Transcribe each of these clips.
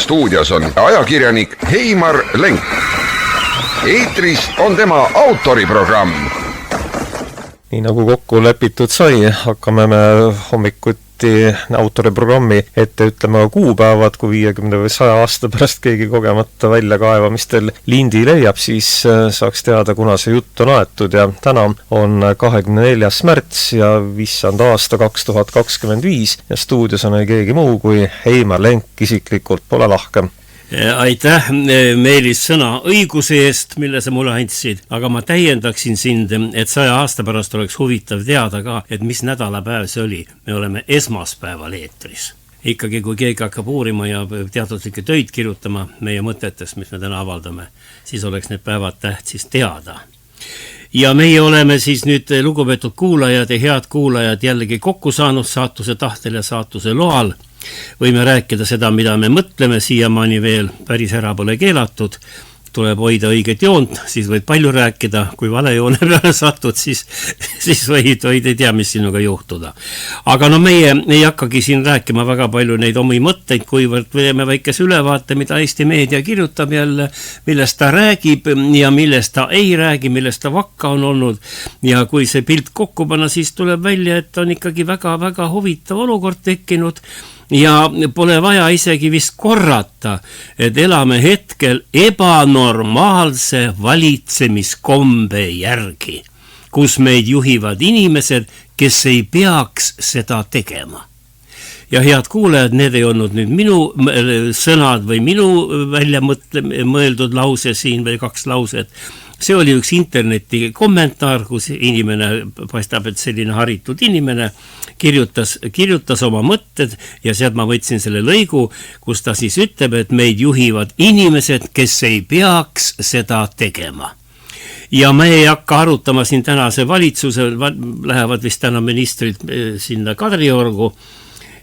stuudios on ajakirjanik Heimar Lenk. Eetris on tema autoriprogramm. Nii nagu kokku lepitud sai, hakkame me hommikuti autoriprogrammi ette ütlema kuupäevad, kui 50 või 100 aasta pärast keegi kogemata väljakaevamistel lindi leiab, siis saaks teada, kuna see jutt on aetud ja täna on 24. märts ja vissand aasta 2025 ja stuudios on ei keegi muu kui Heimar Lenk isiklikult, pole lahke. Aitäh, Meelis, sõna õiguse eest, mille sa mulle andsid, aga ma täiendaksin sind, et 100 aasta pärast oleks huvitav teada ka, et mis nädalapäev see oli. Me oleme esmaspäeval eetris. Ikkagi kui keegi hakkab uurima ja teaduslikke töid kirjutama meie mõtetest, mis me täna avaldame, siis oleks need päevad tähtis teada. Ja meie oleme siis nüüd lugupeetud kuulajad ja head kuulajad jällegi kokku saanud saatuse tahtel ja saatuse loal. Võime rääkida seda, mida me mõtleme, siiamaani veel päris ära pole keelatud, tuleb hoida õiget joont, siis võid palju rääkida, kui vale joone peale satud, siis võid ei tea, mis sinuga juhtuda. Aga no meie ei hakkagi siin rääkima väga palju neid omi mõtteid, kuivõrd võime väikese ülevaate, mida Eesti meedia kirjutab jälle, millest ta räägib ja millest ta ei räägi, millest ta vakka on olnud. Ja kui see pilt kokku panna, siis tuleb välja, et on ikkagi väga-väga huvitav olukord tekkinud. Ja pole vaja isegi vist korrata, et elame hetkel ebanormaalse valitsemiskombe järgi, kus meid juhivad inimesed, kes ei peaks seda tegema. Ja head kuulajad, need ei olnud nüüd minu sõnad või minu välja mõeldud lause siin või 2 lauset. See oli üks interneti kommentaar, kus inimene, paistab, et selline haritud inimene kirjutas oma mõtted ja sealt ma võtsin selle lõigu, kus ta siis ütleb, et meid juhivad inimesed, kes ei peaks seda tegema. Ja me ei hakka arutama siin tänase valitsuse, lähevad vist täna ministrid sinna Kadriorgu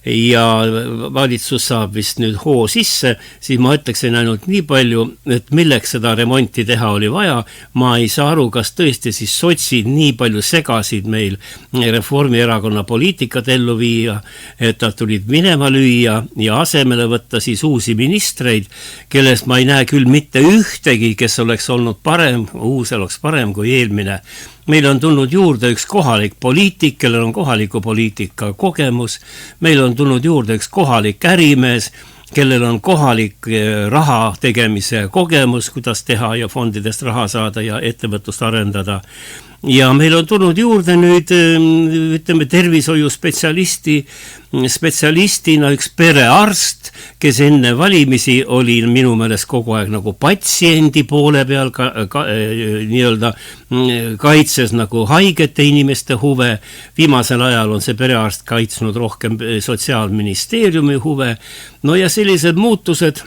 ja valitsus saab vist nüüd hoo sisse, siis ma ütleksin ainult nii palju, et milleks seda remonti teha oli vaja. Ma ei saa aru, kas tõesti siis sotsid nii palju segasid meil Reformierakonna poliitikat ellu viia, et nad tulid minema lüüa ja asemele võtta siis uusi ministreid, kellest ma ei näe küll mitte ühtegi, kes oleks olnud parem, uus oleks parem kui eelmine. Meil on tulnud juurde üks kohalik poliitik, kellel on kohaliku poliitika kogemus. Meil on tulnud juurde üks kohalik ärimees, kellel on kohalik raha tegemise kogemus, kuidas teha ja fondidest raha saada ja ettevõtlust arendada. Ja meil on tulnud juurde nüüd, ütleme, tervishoiu spetsialistina üks perearst, kes enne valimisi oli minu meelest kogu aeg nagu patsiendi poole peal nii-öelda kaitses nagu haigete inimeste huve. Viimasel ajal on see perearst kaitsnud rohkem sotsiaalministeeriumi huve. No ja sellised muutused,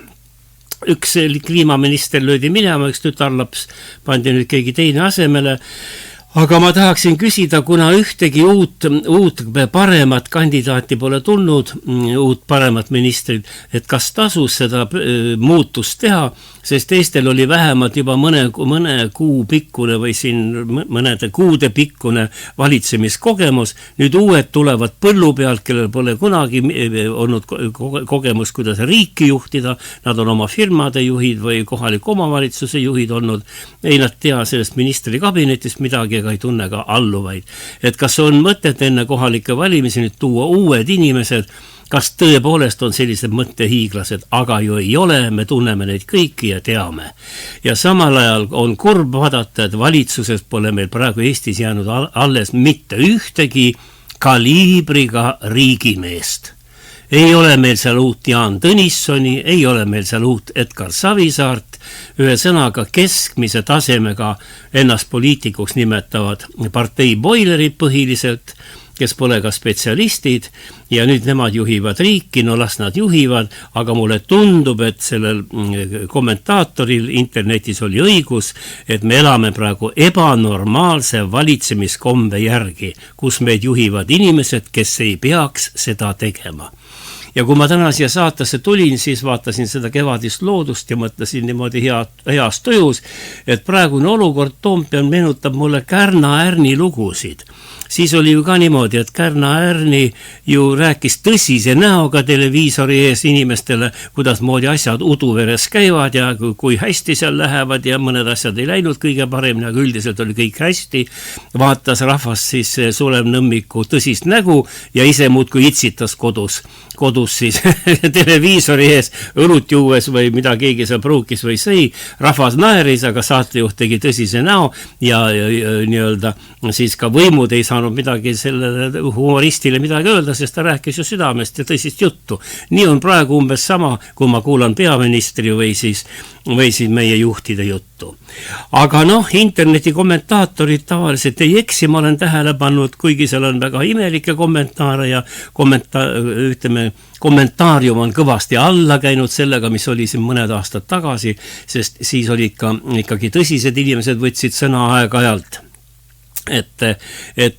üks kliimaminister löödi minema, üks tütarlaps pandi nüüd keegi teine asemele. Aga ma tahaksin küsida, kuna ühtegi uut paremat kandidaati pole tulnud, uut paremat ministrit, et kas tasus seda muutust teha, sest Eestel oli vähemalt juba mõne kuu pikkune või siin mõnede kuude pikkune valitsemiskogemus. Nüüd uued tulevad põllu pealt, kellel pole kunagi olnud kogemus, kuidas riiki juhtida. Nad on oma firmade juhid või kohaliku omavalitsuse juhid olnud. Ei nad tea sellest ministri kabinetist midagi ega ei tunne ka alluvaid. Et kas on mõtet enne kohalike valimisi nüüd tuua uued inimesed, kas tõepoolest on sellised mõttehiiglased, aga ju ei ole, me tunneme neid kõiki ja teame. Ja samal ajal on kurb vaadata, et valitsuses pole meil praegu Eestis jäänud alles mitte ühtegi kaliibriga riigimeest. Ei ole meil seal uut Jaan Tõnissoni, ei ole meil seal uut Edgar Savisaart, ühe sõnaga keskmise tasemega ennast poliitikuks nimetavad partei boilerid põhiliselt, kes pole ka spetsialistid ja nüüd nemad juhivad riiki, no las nad juhivad, aga mulle tundub, et sellel kommentaatoril internetis oli õigus, et me elame praegu ebanormaalse valitsemiskombe järgi, kus meid juhivad inimesed, kes ei peaks seda tegema. Ja kui ma täna siia saatesse tulin, siis vaatasin seda kevadist loodust ja mõtlesin niimoodi heas tujus, et praegune olukord Toompeal meenutab mulle Kärna Ärni lugusid. Siis oli ju ka niimoodi, et Kärna Ärni ju rääkis tõsise näoga televiisori ees inimestele, kuidas moodi asjad uduveres käivad ja kui hästi seal lähevad ja mõned asjad ei läinud kõige paremini, aga üldiselt oli kõik hästi. Vaatas rahvas siis Sulev Nõmmiku tõsist nägu ja ise muudkui itsitas kodus siis televiisori ees õlut juues või mida keegi seal pruukis või sõi. Rahvas naeris, aga saatejuht tegi tõsise näo ja nii-öelda siis ka võimud ei saanud midagi sellele humoristile midagi öelda, sest ta rääkis ju südamest ja tõsist juttu. Nii on praegu umbes sama, kui ma kuulan peaministri või siis meie juhtide juttu. Aga interneti kommentaatorid tavaliselt ei eksi, ma olen tähele pannud, kuigi seal on väga imelikke kommentaare ja kommentaarium on kõvasti alla käinud sellega, mis oli siin mõned aastad tagasi, sest siis oli ikkagi tõsised inimesed võtsid sõna aeg-ajalt. Et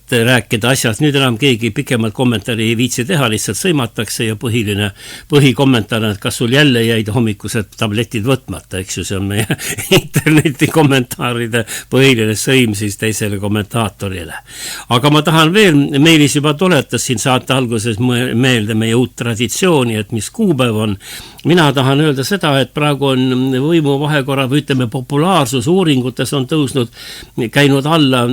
rääkida asjast, nüüd enam keegi pikemalt kommentaari ei viitsi teha, lihtsalt sõimatakse ja põhikommentaar on, et kas sul jälle jäid hommikused tabletid võtmata, eks ju, see on meie interneti kommentaaride põhiline sõim siis teisele kommentaatorile. Aga ma tahan veel, Meelis juba tuletas siin saate alguses meelde meie uut traditsiooni, et mis kuupäev on. Mina tahan öelda seda, et praegu on võimu vahekorra või ütleme populaarsus uuringutes on käinud alla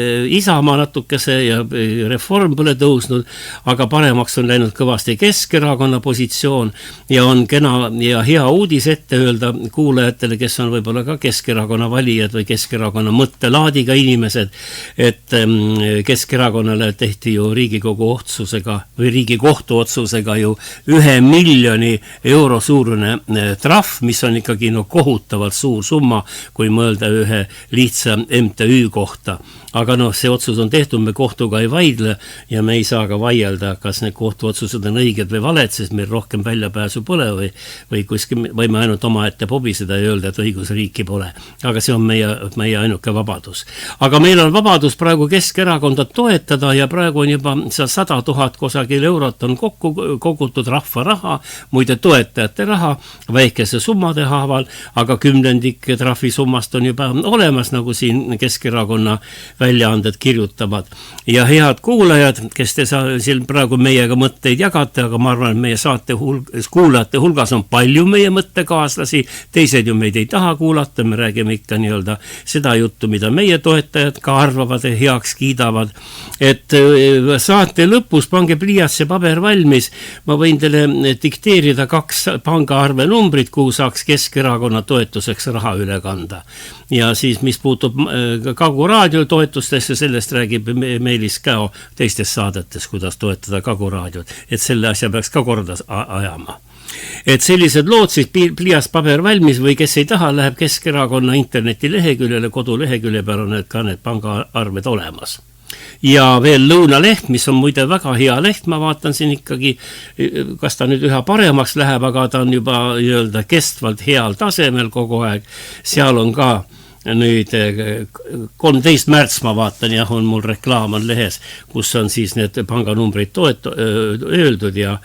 Isamaa natukese ja Reform pole tõusnud, aga paremaks on läinud kõvasti Keskerakonna positsioon ja on kena ja hea uudis ette öelda kuulajatele, kes on võib-olla ka Keskerakonna valijad või Keskerakonna mõttelaadiga inimesed, et Keskerakonnale tehti ju Riigikogu otsusega või Riigikohtu otsusega ju 1 miljoni euro suurune trahv, mis on ikkagi kohutavalt suur summa, kui mõelda ühe lihtsa MTÜ kohta. Aga see otsus on tehtud, me kohtuga ei vaidle ja me ei saa ka vaielda, kas need kohtuotsused on õiged või valed, sest meil rohkem väljapääsu pole või kuskil võime ainult oma ette pobiseda ja öelda, et õigusriiki pole. Aga see on meie ainuke vabadus. Aga meil on vabadus praegu Keskerakonda toetada ja praegu on juba 100 000 kusagil eurot on kogutud rahva raha, muide toetajate raha, väikese summade haaval, aga 10% trahvisummast on juba olemas, nagu siin Keskerakonna väljaanded kirjutavad. Ja head kuulajad, kes te siin praegu meiega mõtteid jagate, aga ma arvan, et meie saate kuulajate hulgas on palju meie mõttekaaslasi, teised ju meid ei taha kuulata, me räägime ikka nii-öelda seda juttu, mida meie toetajad ka arvavad ja heaks kiidavad. Et saate lõpus pange pliiats ja paber valmis, ma võin teile dikteerida 2 pangaarve numbrit, kuhu saaks Keskerakonna toetuseks raha üle kanda. Ja siis, mis puutub Kagu raadio toetustesse, sellest räägib Meelis Käo teistes saadetes, kuidas toetada Kagu raadiot, et selle asja peaks ka korda ajama. Et sellised lood siis pliiats paber valmis või kes ei taha, läheb Keskerakonna internetileheküljele, kodulehekülje peal on ka need pangaarved olemas. Ja veel Lõunaleht, mis on muide väga hea leht, ma vaatan siin ikkagi, kas ta nüüd üha paremaks läheb, aga ta on juba nii-öelda kestvalt heal tasemel kogu aeg. Seal on ka nüüd 13. märts ma vaatan, jah, on mul reklaam on lehes, kus on siis need panganumbrid öeldud ja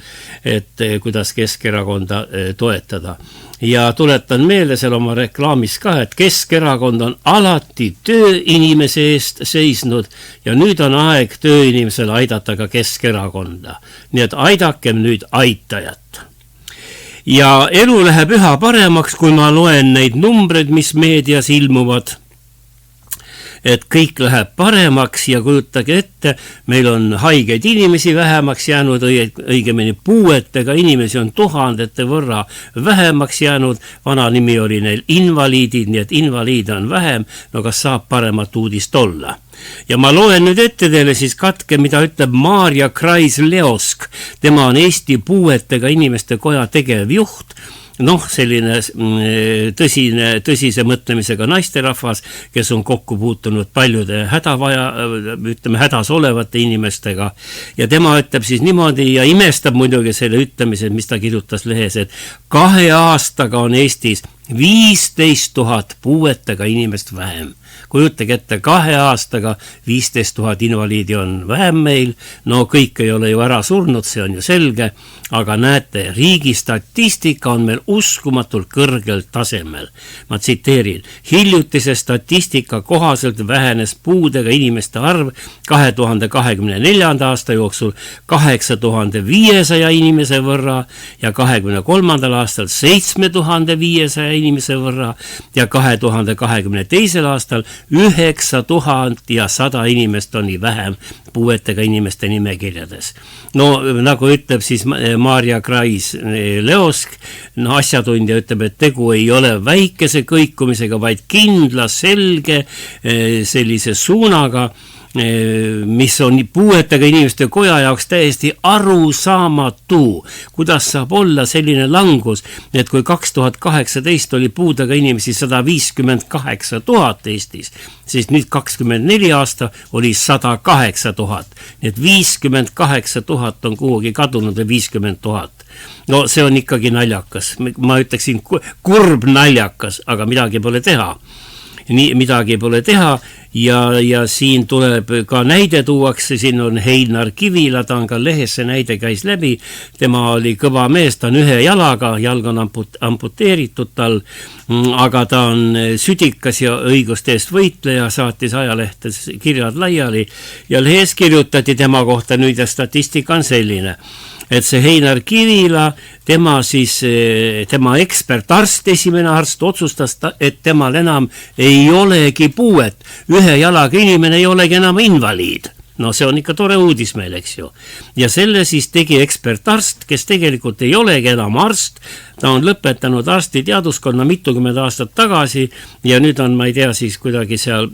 et kuidas Keskerakonda toetada. Ja tuletan meelde seal oma reklaamis ka, et Keskerakond on alati tööinimese eest seisnud ja nüüd on aeg tööinimesele aidata ka Keskerakonda. Nii et aidakem nüüd aitajat. Ja elu läheb üha paremaks, kui ma loen neid numbreid, mis meedias ilmuvad. Et kõik läheb paremaks ja kujutage ette, meil on haigeid inimesi vähemaks jäänud, õigemini puuetega inimesi on 1000 võrra vähemaks jäänud, vana nimi oli neil invaliidid, nii et invaliide on vähem, no kas saab paremat uudist olla? Ja ma loen nüüd ette teile siis katke, mida ütleb Maarja Krais-Leosk. Tema on Eesti puuetega inimeste koja tegevjuht. Selline tõsise mõtlemisega naisterahvas, kes on kokku puutunud paljude hädas olevate inimestega. Ja tema ütleb siis niimoodi ja imestab muidugi selle ütlemise, mis ta kirjutas lehes, et 2 aastaga on Eestis 15 000 puuetega inimest vähem. Kujutage ette, 2 aastaga 15 000 invaliidi on vähem meil, no kõik ei ole ju ära surnud, see on ju selge, aga näete, riigi statistika on meil uskumatult kõrgel tasemel. Ma tsiteerin, hiljutise statistika kohaselt vähenes puudega inimeste arv 2024. aasta jooksul 8500 inimese võrra ja 23. aastal 7500 inimese võrra ja 2022. aastal 9100 inimest on nii vähem puuetega inimeste nimekirjades. No nagu ütleb siis Maarja Krais-Leosk, asjatundja ütleb, et tegu ei ole väikese kõikumisega, vaid kindla, selge sellise suunaga, mis on puuetega inimeste koja jaoks täiesti arusaamatu. Kuidas saab olla selline langus, et kui 2018 oli puudega inimesi 158 000 Eestis, siis nüüd 24 aasta oli 108 000. Nii et 58 000 on kuhugi kadunud või 50 000. No see on ikkagi naljakas. Ma ütleksin kurb naljakas, aga midagi pole teha. Midagi pole teha ja siin tuleb ka näide tuuakse, siin on Heinar Kivila, ta on ka lehes, see näide käis läbi, tema oli kõva mees, ta on ühe jalaga, jalg on amputeeritud tal, aga ta on südikas ja õiguste eest võitleja, saatis ajalehtes kirjad laiali ja lehes kirjutati tema kohta, nüüd ja statistika on selline, et see Heinar Kivila, tema ekspertarst, esimene arst otsustas, et temal enam ei olegi puuet. Ühe jalaga inimene ei olegi enam invaliid. No see on ikka tore uudis meil, eks ju. Ja selle siis tegi ekspertarst, kes tegelikult ei olegi enam arst, ta on lõpetanud arstiteaduskonna mitukümmend aastat tagasi ja nüüd on, ma ei tea, siis kuidagi seal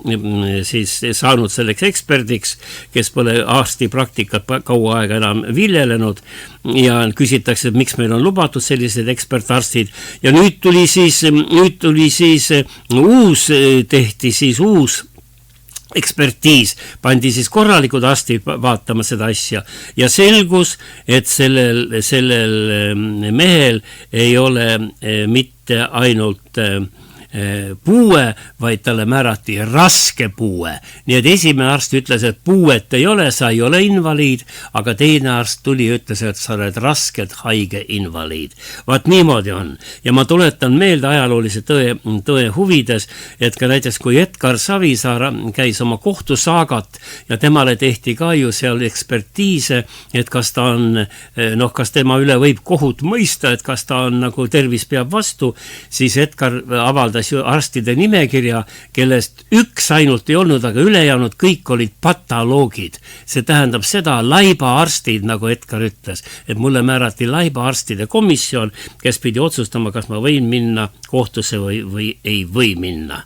siis saanud selleks eksperdiks, kes pole arstipraktikat kaua aega enam viljelenud ja küsitakse, et miks meil on lubatud sellised ekspertarstid ja nüüd tuli siis uus ekspertiis, pandi siis korralikud arstid vaatama seda asja ja selgus, et sellel mehel ei ole mitte ainult puue, vaid talle määrati raske puue. Nii et esimene arst ütles, et puuet ei ole, sa ei ole invaliid, aga teine arst tuli ja ütles, et sa oled raskelt haige invaliid. Vaat niimoodi on. Ja ma tuletan meelde ajaloolise tõe huvides, et ka näiteks kui Edgar Savisaar käis oma kohtusaagat ja temale tehti ka ju seal ekspertiise, et kas ta on, kas tema üle võib kohut mõista, et kas ta on nagu tervis peab vastu, siis Edgar avaldas arstide nimekirja, kellest üks ainult ei olnud, aga ülejäänud kõik olid patoloogid. See tähendab seda laibaarstid, nagu Edgar ütles, et mulle määrati laibaarstide komisjon, kes pidi otsustama, kas ma võin minna kohtusse või ei või minna.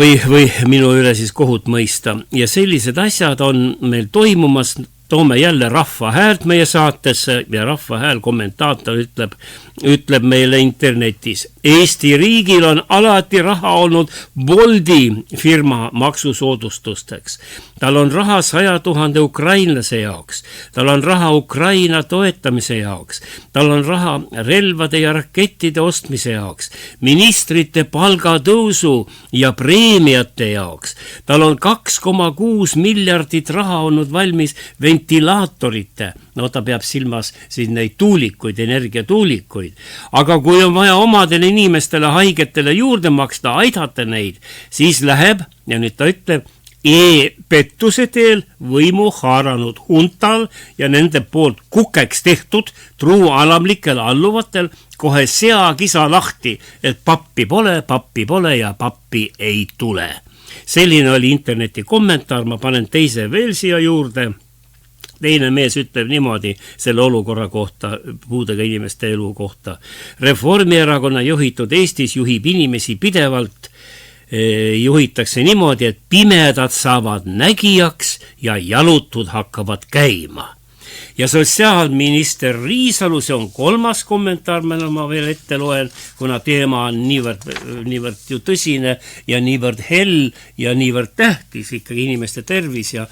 Või minu üle siis kohut mõista. Ja sellised asjad on meil toimumas, toome jälle Rahva Häält meie saatesse ja Rahva Hääl kommentaator ütleb meile internetis. Eesti riigil on alati raha olnud Boldi firma maksusoodustusteks. Tal on raha 100 000 ukrainlase jaoks. Tal on raha Ukraina toetamise jaoks. Tal on raha relvade ja rakettide ostmise jaoks. Ministrite palgatõusu ja preemiate jaoks. Tal on 2,6 miljardit raha olnud valmis ventilaatorite. No ta peab silmas siis neid tuulikuid, energiatuulikuid. Aga kui on vaja omadele inimestele, haigetele juurde maksta, aidata neid, siis läheb, ja nüüd ta ütleb, pettuse teel võimu haaranud huntal ja nende poolt kukeks tehtud truualamlikel alluvatel kohe seakisa lahti, et pappi pole ja pappi ei tule. Selline oli interneti kommentaar, ma panen teise veel siia juurde. Teine mees ütleb niimoodi selle olukorra kohta, puudega inimeste elu kohta. Reformierakonna juhitud Eestis juhib inimesi pidevalt, juhitakse niimoodi, et pimedad saavad nägijaks ja jalutud hakkavad käima. ja sotsiaalminister Riisalu, see on 3. kommentaar, mille ma veel ette loen, kuna teema on niivõrd ju tõsine ja niivõrd hell ja niivõrd tähtis ikkagi inimeste tervis ja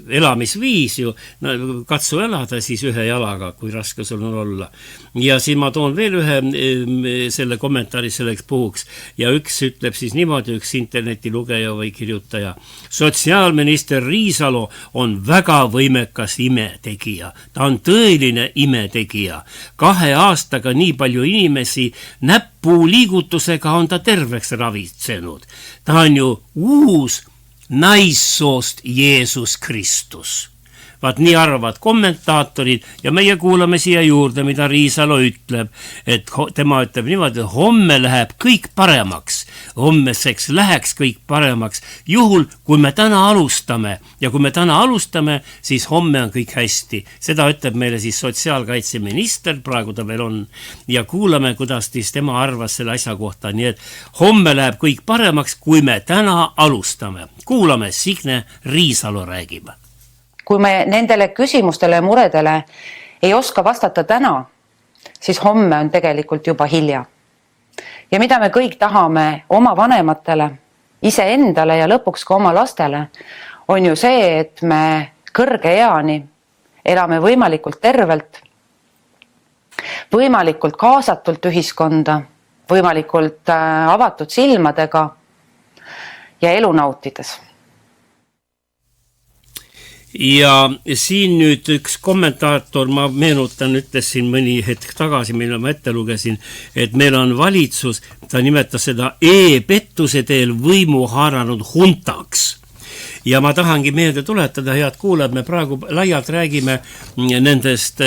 elamisviis ju, katsu elada siis ühe jalaga, kui raske sul on olla. Ja siin ma toon veel ühe selle kommentaari selleks puhuks ja üks ütleb siis niimoodi, üks internetilugeja või kirjutaja. Sotsiaalminister Riisalo on väga võimekas imetegija. Ta on tõeline imetegija. 2 aastaga nii palju inimesi näpuliigutusega on ta terveks ravitsenud. Ta on ju uus naissoost Jeesus Kristus. Vaat nii arvad kommentaatorid ja meie kuulame siia juurde, mida Riisalo ütleb, et tema ütleb niimoodi, et homme läheb kõik paremaks. Hommeseks läheks kõik paremaks. Juhul, kui me täna alustame ja kui me täna alustame, siis homme on kõik hästi. Seda ütleb meile siis sotsiaalkaitseminister, praegu ta veel on, ja kuulame, kuidas siis tema arvas selle asja kohta. Nii et homme läheb kõik paremaks, kui me täna alustame. Kuulame, Signe Riisalo räägib. Kui me nendele küsimustele ja muredele ei oska vastata täna, siis homme on tegelikult juba hilja. Ja mida me kõik tahame oma vanematele, iseendale ja lõpuks ka oma lastele, on ju see, et me kõrge eani elame võimalikult tervelt, võimalikult kaasatult ühiskonda, võimalikult avatud silmadega ja elu nautides. Ja siin nüüd üks kommentaator, ma meenutan, ütles siin mõni hetk tagasi, mille ma ette lugesin, et meil on valitsus, ta nimetas seda e-pettuse teel võimu haaranud huntaks. Ja ma tahangi meelde tuletada, head kuulajad, me praegu laialt räägime nendest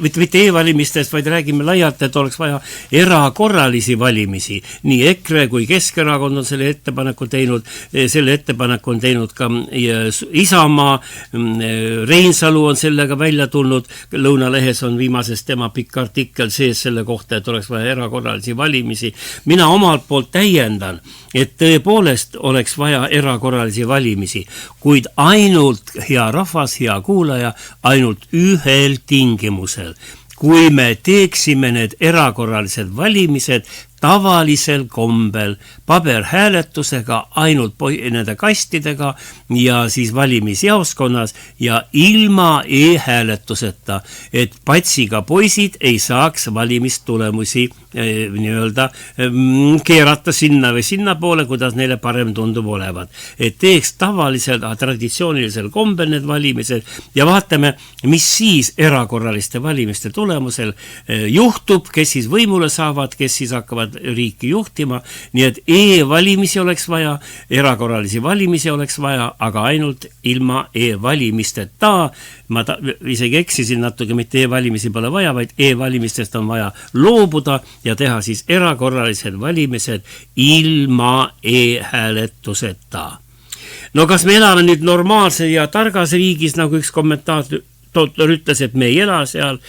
mitte e-valimistest, vaid räägime laialt, et oleks vaja erakorralisi valimisi. Nii EKRE kui Keskerakond on selle ettepaneku on teinud ka Isamaa, Reinsalu on sellega välja tulnud, Lõunalehes on viimases tema pikk artikkel sees selle kohta, et oleks vaja erakorralisi valimisi. Mina omalt poolt täiendan, et tõepoolest oleks vaja erakorralisi valimisi, kuid ainult, hea rahvas, hea kuulaja, ainult ühel tingimusel. Kui me teeksime need erakorralised valimised tavalisel kombel, paberhääletusega, ainult nende kastidega ja siis valimisjaoskonnas ja ilma e-hääletuseta, et patsiga poisid ei saaks valimistulemusi nii-öelda keerata sinna või sinna poole, kuidas neile parem tundub olevat. Et teeks tavalisel, traditsioonilisel kombel need valimised ja vaatame, mis siis erakorraliste valimiste tulemusel juhtub, kes siis võimule saavad, kes siis hakkavad riiki juhtima, nii et e-valimisi oleks vaja, erakorralisi valimisi oleks vaja, aga ainult ilma e-valimisteta. Ma isegi eksisin natuke, mitte e-valimisi pole vaja, vaid e-valimistest on vaja loobuda ja teha siis erakorralised valimised ilma e-hääletuseta. No kas me elame nüüd normaalse ja targas riigis, nagu üks kommentaator ütles, et me ei ela seal,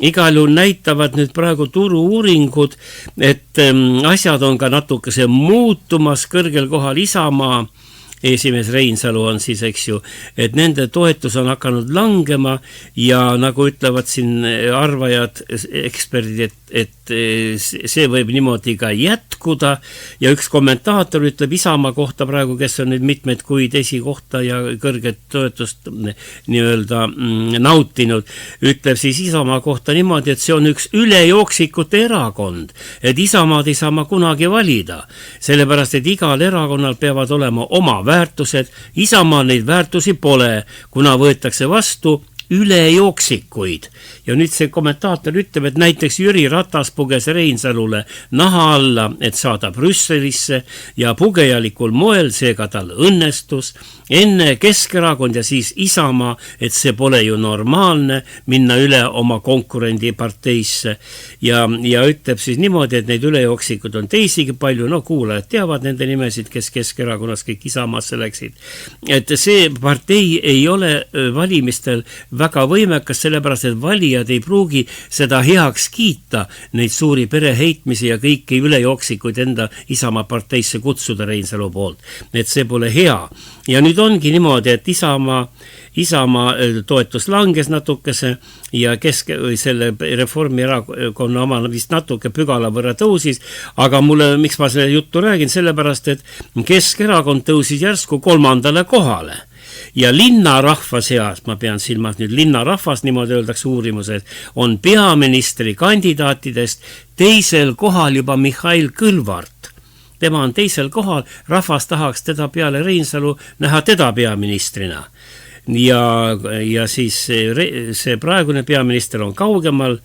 igal juhul näitavad nüüd praegu turu-uuringud, et asjad on ka natukese muutumas, kõrgel kohal Isamaa, esimees Reinsalu on siis, eks ju, et nende toetus on hakanud langema ja nagu ütlevad siin arvajad, eksperdid, et see võib niimoodi ka jätkuda ja üks kommentaator ütleb Isamaa kohta praegu, kes on nüüd mitmeid kuid esikohta ja kõrget toetust nii-öelda nautinud, ütleb siis Isamaa kohta niimoodi, et see on üks ülejooksikute erakond, et Isamaad ei saa ma kunagi valida, sellepärast, et igal erakonnal peavad olema oma väärtused, Isamaa neid väärtusi pole, kuna võetakse vastu ülejooksikuid. Ja nüüd see kommentaator ütleb, et näiteks Jüri Ratas puges Reinsalule naha alla, et saada Brüsselisse ja pugejalikul moel, seega tal õnnestus. Enne Keskerakond ja siis Isamaa, et see pole ju normaalne minna üle oma konkurendi parteisse. Ja ütleb siis niimoodi, et neid ülejooksikud on teisigi palju, no kuulajad teavad nende nimesid, kes Keskerakonnas kõik Isamaasse läksid. Et see partei ei ole valimistel väga võimekas, sellepärast, et valijad ei pruugi seda heaks kiita, neid suuri pereheitmisi ja kõiki ülejooksikuid enda Isamaa parteisse kutsuda Reinsalu poolt. Et see pole hea. Ja nüüd ongi niimoodi, et Isamaa Isamaa toetus langes natukese ja selle Reformierakonna oma vist natuke pügala võrra tõusis, aga miks ma selle juttu räägin, sellepärast, et Keskerakond tõusis järsku 3. kohale. Ja linnarahva seas, ma pean silmas nüüd linnarahvas, niimoodi öeldakse uurimuses, on peaministri kandidaatidest 2. kohal juba Mihhail Kõlvart. Tema on 2. kohal, rahvas tahaks teda peale Reinsalu näha teda peaministrina. Ja siis see praegune peaminister on kaugemal,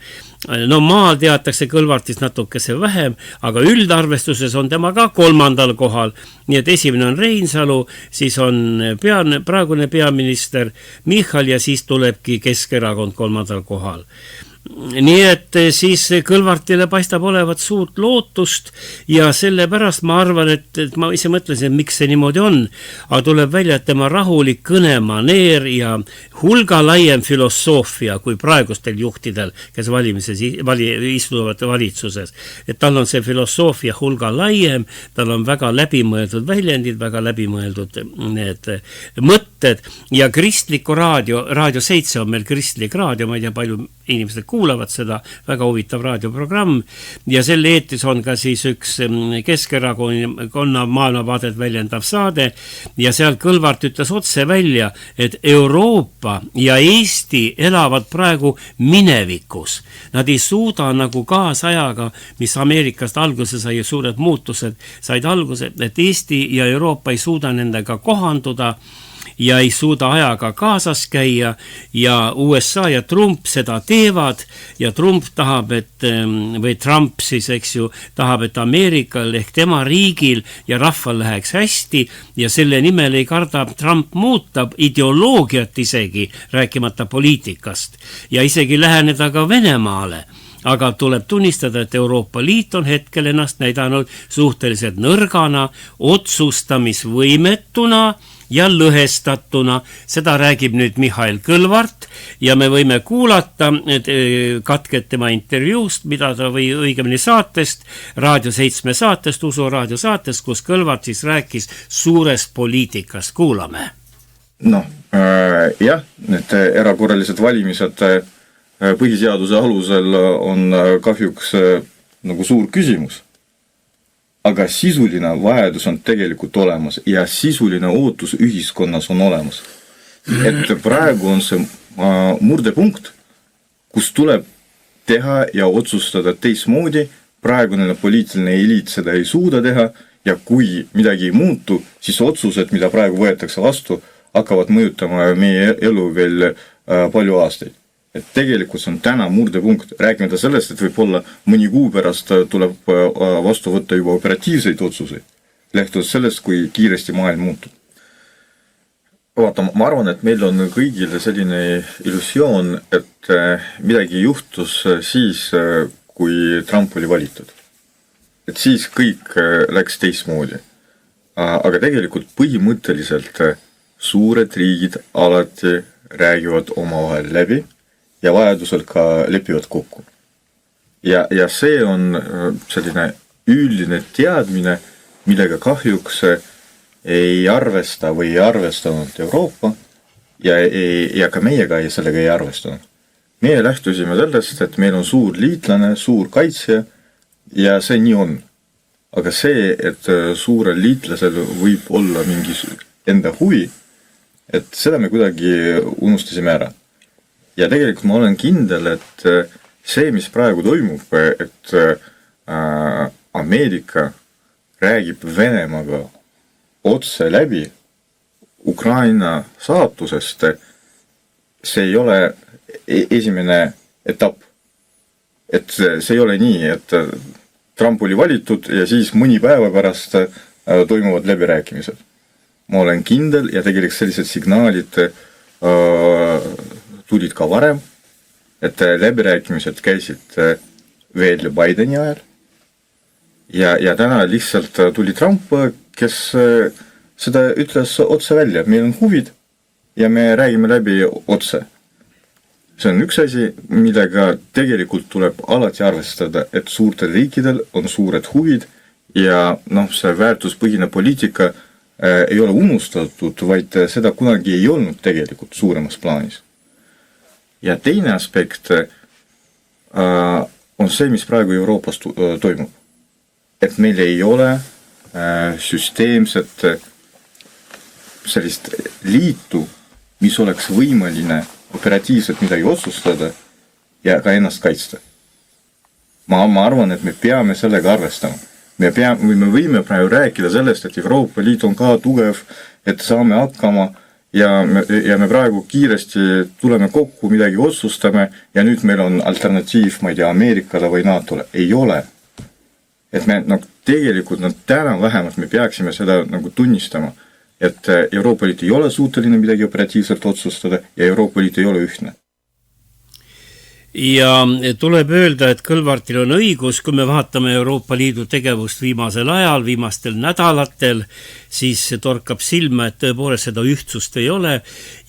no maal teatakse Kõlvartist natukese vähem, aga üldarvestuses on tema ka 3. kohal, nii et esimene on Reinsalu, siis on praegune peaminister Michal ja siis tulebki Keskerakond 3. kohal. Nii et siis Kõlvartile paistab olevat suurt lootust ja sellepärast ma arvan, et ma ise mõtlesin, et miks see niimoodi on, aga tuleb välja, et tema rahulik kõnemaneer ja hulga laiem filosoofia kui praegustel juhtidel, kes istuvad valitsuses, et tal on see filosoofia hulga laiem, tal on väga läbimõeldud väljendid, väga läbimõeldud need mõtted ja kristliku Raadio 7 on meil kristlik raadio, ma ei tea, palju inimesed kuulavad seda, väga huvitav raadioprogramm ja selle eetris on ka siis üks Keskerakonna maailmavaadet väljendav saade ja seal Kõlvart ütles otse välja, et Euroopa ja Eesti elavad praegu minevikus. Nad ei suuda nagu kaasajaga, mis Ameerikast alguse sai, suured muutused said alguse, et Eesti ja Euroopa ei suuda nendega kohanduda ja ei suuda ajaga kaasas käia ja USA ja Trump seda teevad ja Trump tahab, või Trump siis, eks ju, tahab, et Ameerikal ehk tema riigil ja rahval läheks hästi ja selle nimel ei karda Trump muutab ideoloogiat isegi, rääkimata poliitikast ja isegi läheneda ka Venemaale. Aga tuleb tunnistada, et Euroopa Liit on hetkel ennast näidanud suhteliselt nõrgana, otsustamisvõimetuna ja lõhestatuna. Seda räägib nüüd Mihhail Kõlvart ja me võime kuulata katket tema intervjuust, mida ta või õigemini saatest, Raadio 7 saatest, Usu raadio saatest, kus Kõlvart siis rääkis suurest poliitikast. Kuulame. Jah, need erakorralised valimised põhiseaduse alusel on kahjuks nagu suur küsimus. Aga sisuline vajadus on tegelikult olemas ja sisuline ootus ühiskonnas on olemas. Et praegu on see murdepunkt, kus tuleb teha ja otsustada teismoodi, praegune poliitiline eliit seda ei suuda teha ja kui midagi ei muutu, siis otsused, mida praegu võetakse vastu, hakkavad mõjutama meie elu veel palju aastaid. Et tegelikult see on täna murdepunkt, rääkimata sellest, et võib-olla mõni kuu pärast tuleb vastu võtta juba operatiivseid otsuseid, lähtudes sellest, kui kiiresti maailm muutub. Vaata, ma arvan, et meil on kõigile selline illusioon, et midagi juhtus siis, kui Trump oli valitud. Et siis kõik läks teistmoodi. Aga tegelikult põhimõtteliselt suured riigid alati räägivad omavahel läbi ja vajadusel ka lepivad kokku. Ja see on selline üldine teadmine, millega kahjuks ei arvesta või ei arvestanud Euroopa ja ka meiega sellega ei arvestanud. Meie lähtusime sellest, et meil on suur liitlane, suur kaitsja ja see nii on. Aga see, et suurel liitlasel võib olla mingi enda huvi, et seda me kuidagi unustasime ära. Ja tegelikult ma olen kindel, et see, mis praegu toimub, et Ameerika räägib Venemaaga otse läbi Ukraina saatusest, see ei ole esimene etapp. Et see ei ole nii, et Trump oli valitud ja siis mõni päeva pärast toimuvad läbirääkimised. Ma olen kindel ja tegelikult sellised signaalid tulid ka varem, et läbirääkimised käisid veel Bideni ajal ja täna lihtsalt tuli Trump, kes seda ütles otse välja, meil on huvid ja me räägime läbi otse. See on üks asi, millega tegelikult tuleb alati arvestada, et suurtel riikidel on suured huvid ja see väärtuspõhine poliitika ei ole unustatud, vaid seda kunagi ei olnud tegelikult suuremas plaanis. Ja teine aspekt on see, mis praegu Euroopas toimub. Et meil ei ole süsteemset sellist liitu, mis oleks võimeline operatiivselt midagi otsustada ja ka ennast kaitsta. Ma arvan, et me peame sellega arvestama. Me võime praegu rääkida sellest, et Euroopa Liit on ka tugev, et saame hakkama ja me praegu kiiresti tuleme kokku, midagi otsustame ja nüüd meil on alternatiiv, ma ei tea, Ameerikale või NATOle. Ei ole. Et me tegelikult täna vähemalt me peaksime seda tunnistama, et Euroopa Liit ei ole suuteline midagi operatiivselt otsustada ja Euroopa Liit ei ole ühtne. Ja tuleb öelda, et Kõlvartil on õigus, kui me vaatame Euroopa Liidu tegevust viimasel ajal, viimastel nädalatel, siis torkab silma, et tõepoolest seda ühtsust ei ole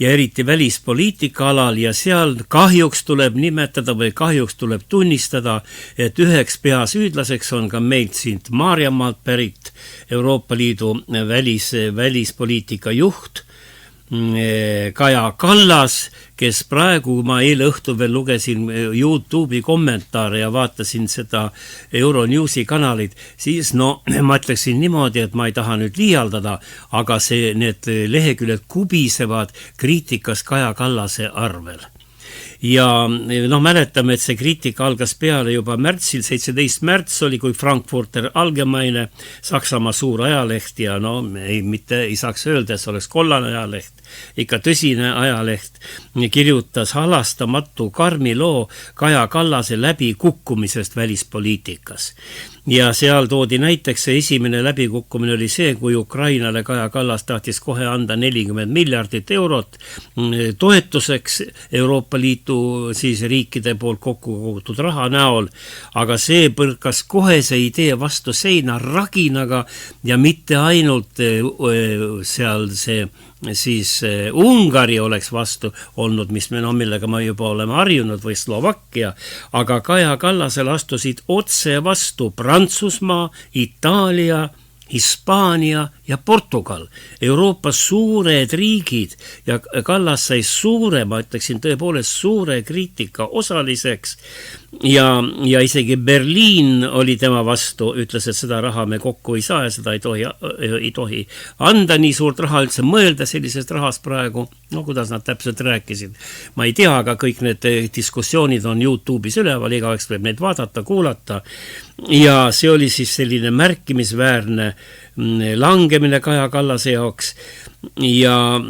ja eriti välispoliitika alal ja seal kahjuks tuleb nimetada või kahjuks tuleb tunnistada, et üheks peasüüdlaseks on ka meilt siit Maarjamaalt pärit Euroopa Liidu välispoliitika juht Kaja Kallas, kes praegu, ma eile õhtul veel lugesin YouTube'i kommentaare ja vaatasin seda Euronewsi kanalit, siis ma ütleksin niimoodi, et ma ei taha nüüd liialdada, aga need leheküljed kubisevad kriitikas Kaja Kallase arvel. Ja mäletame, et see kriitika algas peale juba märtsil, 17. märts oli, kui Frankfurter Allgemeine, Saksamaa suur ajaleht ja ei saaks öelda, et see oleks kollane ajaleht, ikka tõsine ajaleht, kirjutas halastamatu karmi loo Kaja Kallase läbikukkumisest välispoliitikas. Ja seal toodi näiteks see esimene läbikukkumine oli see, kui Ukrainale Kaja Kallas tahtis kohe anda 40 miljardit eurot toetuseks Euroopa Liitu siis riikide poolt kokku kogutud raha näol, aga see põrkas kohe see idee vastu seina raginaga ja mitte ainult seal see siis Ungari oleks vastu olnud, millega me juba oleme harjunud, või Slovakkia, aga Kaja Kallasel astusid otse vastu Prantsusmaa, Itaalia, Hispaania ja Portugal, Euroopas suured riigid ja Kallas sai ma ütleksin tõepoolest suure kriitika osaliseks ja isegi Berliin oli tema vastu, ütles, et seda raha me kokku ei saa ja seda ei tohi anda nii suurt raha, üldse mõelda sellisest rahast praegu, kuidas nad täpselt rääkisid. Ma ei tea, aga kõik need diskussioonid on YouTube'is üleval, igaüks võib neid vaadata, kuulata ja see oli siis selline märkimisväärne langemine Kaja Kallase jaoks ja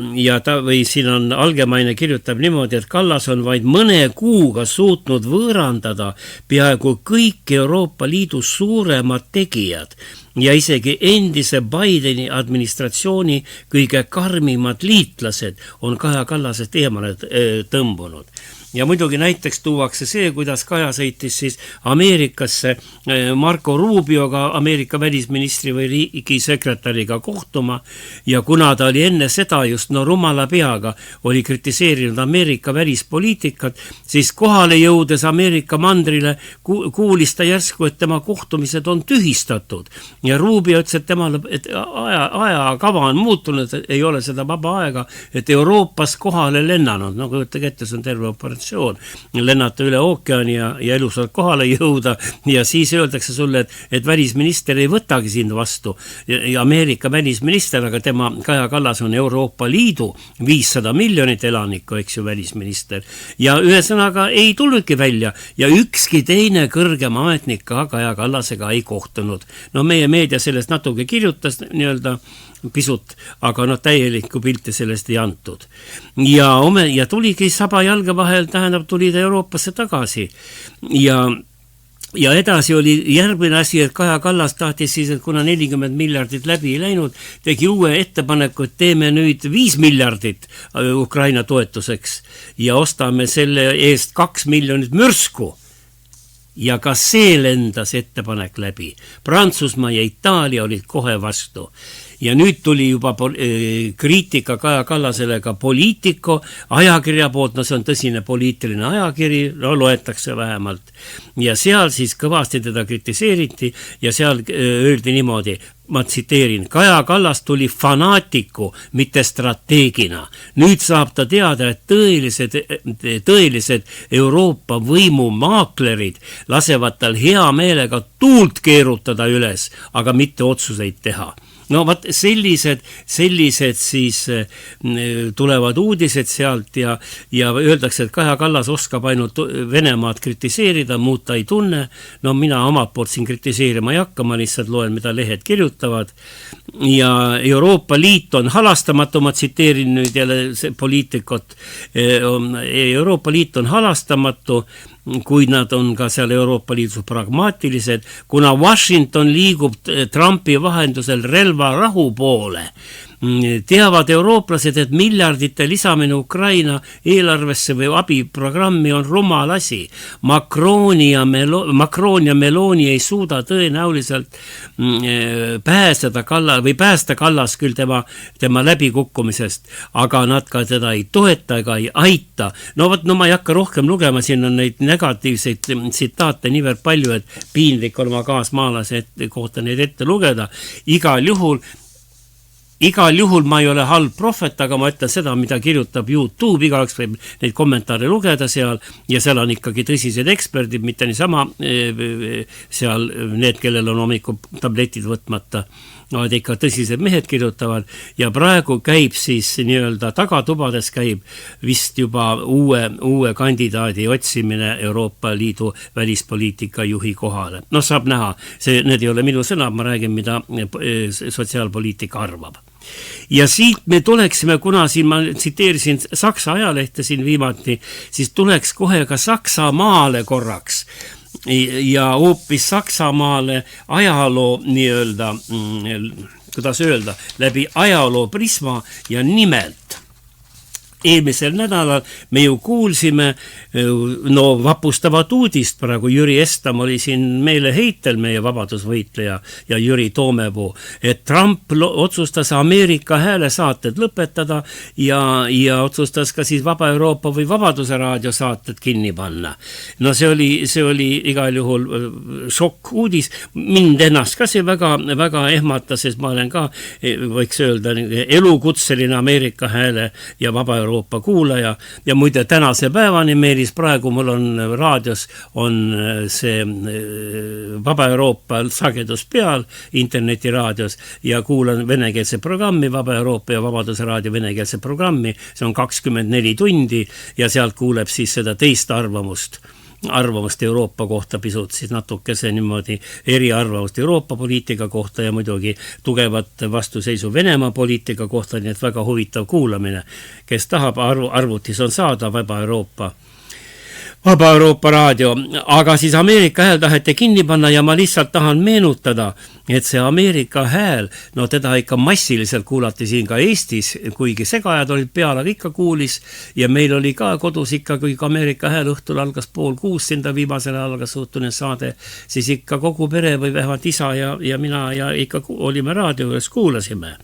siin on Allgemeine kirjutab niimoodi, et Kallas on vaid mõne kuuga suutnud võõrandada peaaegu kõik Euroopa Liidu suuremad tegijad ja isegi endise Bideni administratsiooni kõige karmimad liitlased on Kaja Kallasest eemale tõmbunud. Ja muidugi näiteks tuuakse see, kuidas Kaja sõitis siis Ameerikasse Marco Rubioga, Ameerika välisministri või riigisekretäriga kohtuma ja kuna ta oli enne seda just rumala peaga oli kritiseerinud Ameerika välispoliitikat, siis kohale jõudes Ameerika mandrile kuulis ta järsku, et tema kohtumised on tühistatud ja Rubio ütles, et ajakava on muutunud, ei ole seda vaba aega, et Euroopas kohale lennanud, kujutage ette, see on terve operatsioon, lennata üle ookeani ja elusalt kohale jõuda ja siis öeldakse sulle, et välisminister ei võtagi sind vastu ja Ameerika välisminister, aga tema Kaja Kallas on Euroopa Liidu 500 miljonit elanikku, eks ju, välisminister ja ühesõnaga ei tulnudki välja ja ükski teine kõrgem ametnik ka Kaja Kallasega ei kohtunud. Meie meedia sellest natuke kirjutas pisut, aga täielikku pilti sellest ei antud. Ja tuligi saba jalga vahel, tuli ta Euroopasse tagasi ja edasi oli järgmine asi, et Kaja Kallas tahtis siis, et kuna 40 miljardit läbi ei läinud, tegi uue ettepaneku, et teeme nüüd 5 miljardit Ukraina toetuseks ja ostame selle eest 2 miljonit mürsku. Ja ka see lendas ettepanek läbi. Prantsusmaa ja Itaalia olid kohe vastu. Ja nüüd tuli juba kriitika Kaja Kallasele ka Politico ajakirja poolt, see on tõsine poliitiline ajakiri, loetakse vähemalt. Ja seal siis kõvasti teda kritiseeriti ja seal öeldi niimoodi, ma tsiteerin, Kaja Kallas tuli fanaatiku, mitte strateegina. Nüüd saab ta teada, et tõelised Euroopa võimumaaklerid lasevad tal hea meelega tuult keerutada üles, aga mitte otsuseid teha. No vaat sellised siis tulevad uudised sealt ja öeldakse, et Kaja Kallas oskab ainult Venemaad kritiseerida, muud ta ei tunne. No mina omalt poolt siin kritiseerima ei hakka, ma lihtsalt loen, mida lehed kirjutavad. Ja Euroopa Liit on halastamatu, ma tsiteerin nüüd jälle poliitikot, Euroopa Liit on halastamatu, kui nad on ka seal Euroopa Liidus pragmaatilised, kuna Washington liigub Trumpi vahendusel relvarahu poole, teavad eurooplased, et miljardite lisamine Ukraina eelarvesse või abiprogrammi on rumal asi. Macron ja Meloni ei suuda tõenäoliselt päästa Kallas küll tema läbikukkumisest, aga nad ka teda ei toeta ega ei aita. No ma ei hakka rohkem lugema, siin on neid negatiivseid tsitaate niivõrd palju, et piinlik on oma kaasmaalase kohta neid ette lugeda. Igal juhul ma ei ole halb prohvet, aga ma ütlen seda, mida kirjutab YouTube, igaüks võib neid kommentaare lugeda seal ja seal on ikkagi tõsised eksperdid, mitte niisama seal need, kellel on hommiku tabletid võtmata, vaid ikka tõsised mehed kirjutavad ja praegu käib siis nii-öelda tagatubades käib vist juba uue kandidaadi otsimine Euroopa Liidu välispoliitika juhi kohale. No saab näha, need ei ole minu sõnad, ma räägin, mida sotsiaalpoliitika arvab. Ja siit me tuleksime, kuna siin ma tsiteerisin Saksa ajalehte siin viimati, siis tuleks kohe ka Saksamaale korraks ja hoopis Saksamaale ajaloo nii-öelda, kuidas öelda, läbi ajaloo prisma ja nimelt eelmisel nädalal me ju kuulsime vapustavat uudist, praegu Jüri Estam oli siin meile heitel, meie vabadusvõitleja ja Jüri Toomepuu, et Trump otsustas Ameerika hääle saated lõpetada ja otsustas ka siis Vaba Euroopa või Vabaduse raadio saated kinni panna. No see oli igal juhul šokk uudis, mind ennast ka see väga, väga ehmatas, sest ma olen ka, võiks öelda, elukutseline Ameerika hääle ja Vaba Euroopa kuulaja ja muide tänase päevani Meelis, praegu mul on raadios on see Vaba Euroopa sagedus peal internetiraadios ja kuulan venekeelse programmi, Vaba Euroopa ja Vabaduse raadio venekeelse programmi, see on 24 tundi ja sealt kuuleb siis seda teist arvamust Euroopa kohta, pisut siis natukese niimoodi eriarvamust Euroopa poliitika kohta ja muidugi tugevat vastuseisu Venemaa poliitika kohta, nii et väga huvitav kuulamine. Kes tahab, arvutis on saada Vaba Euroopa raadio, aga siis Ameerika hääl taheti kinni panna ja ma lihtsalt tahan meenutada, et see Ameerika hääl, no teda ikka massiliselt kuulati siin ka Eestis, kuigi segajad olid peal, aga ikka kuulis ja meil oli ka kodus ikka, kui Ameerika hääl õhtul algas 5:30, sinda viimasele algas õhtune saade, siis ikka kogu pere või vähemalt isa ja mina ja ikka olime raadio juures, kuulasime.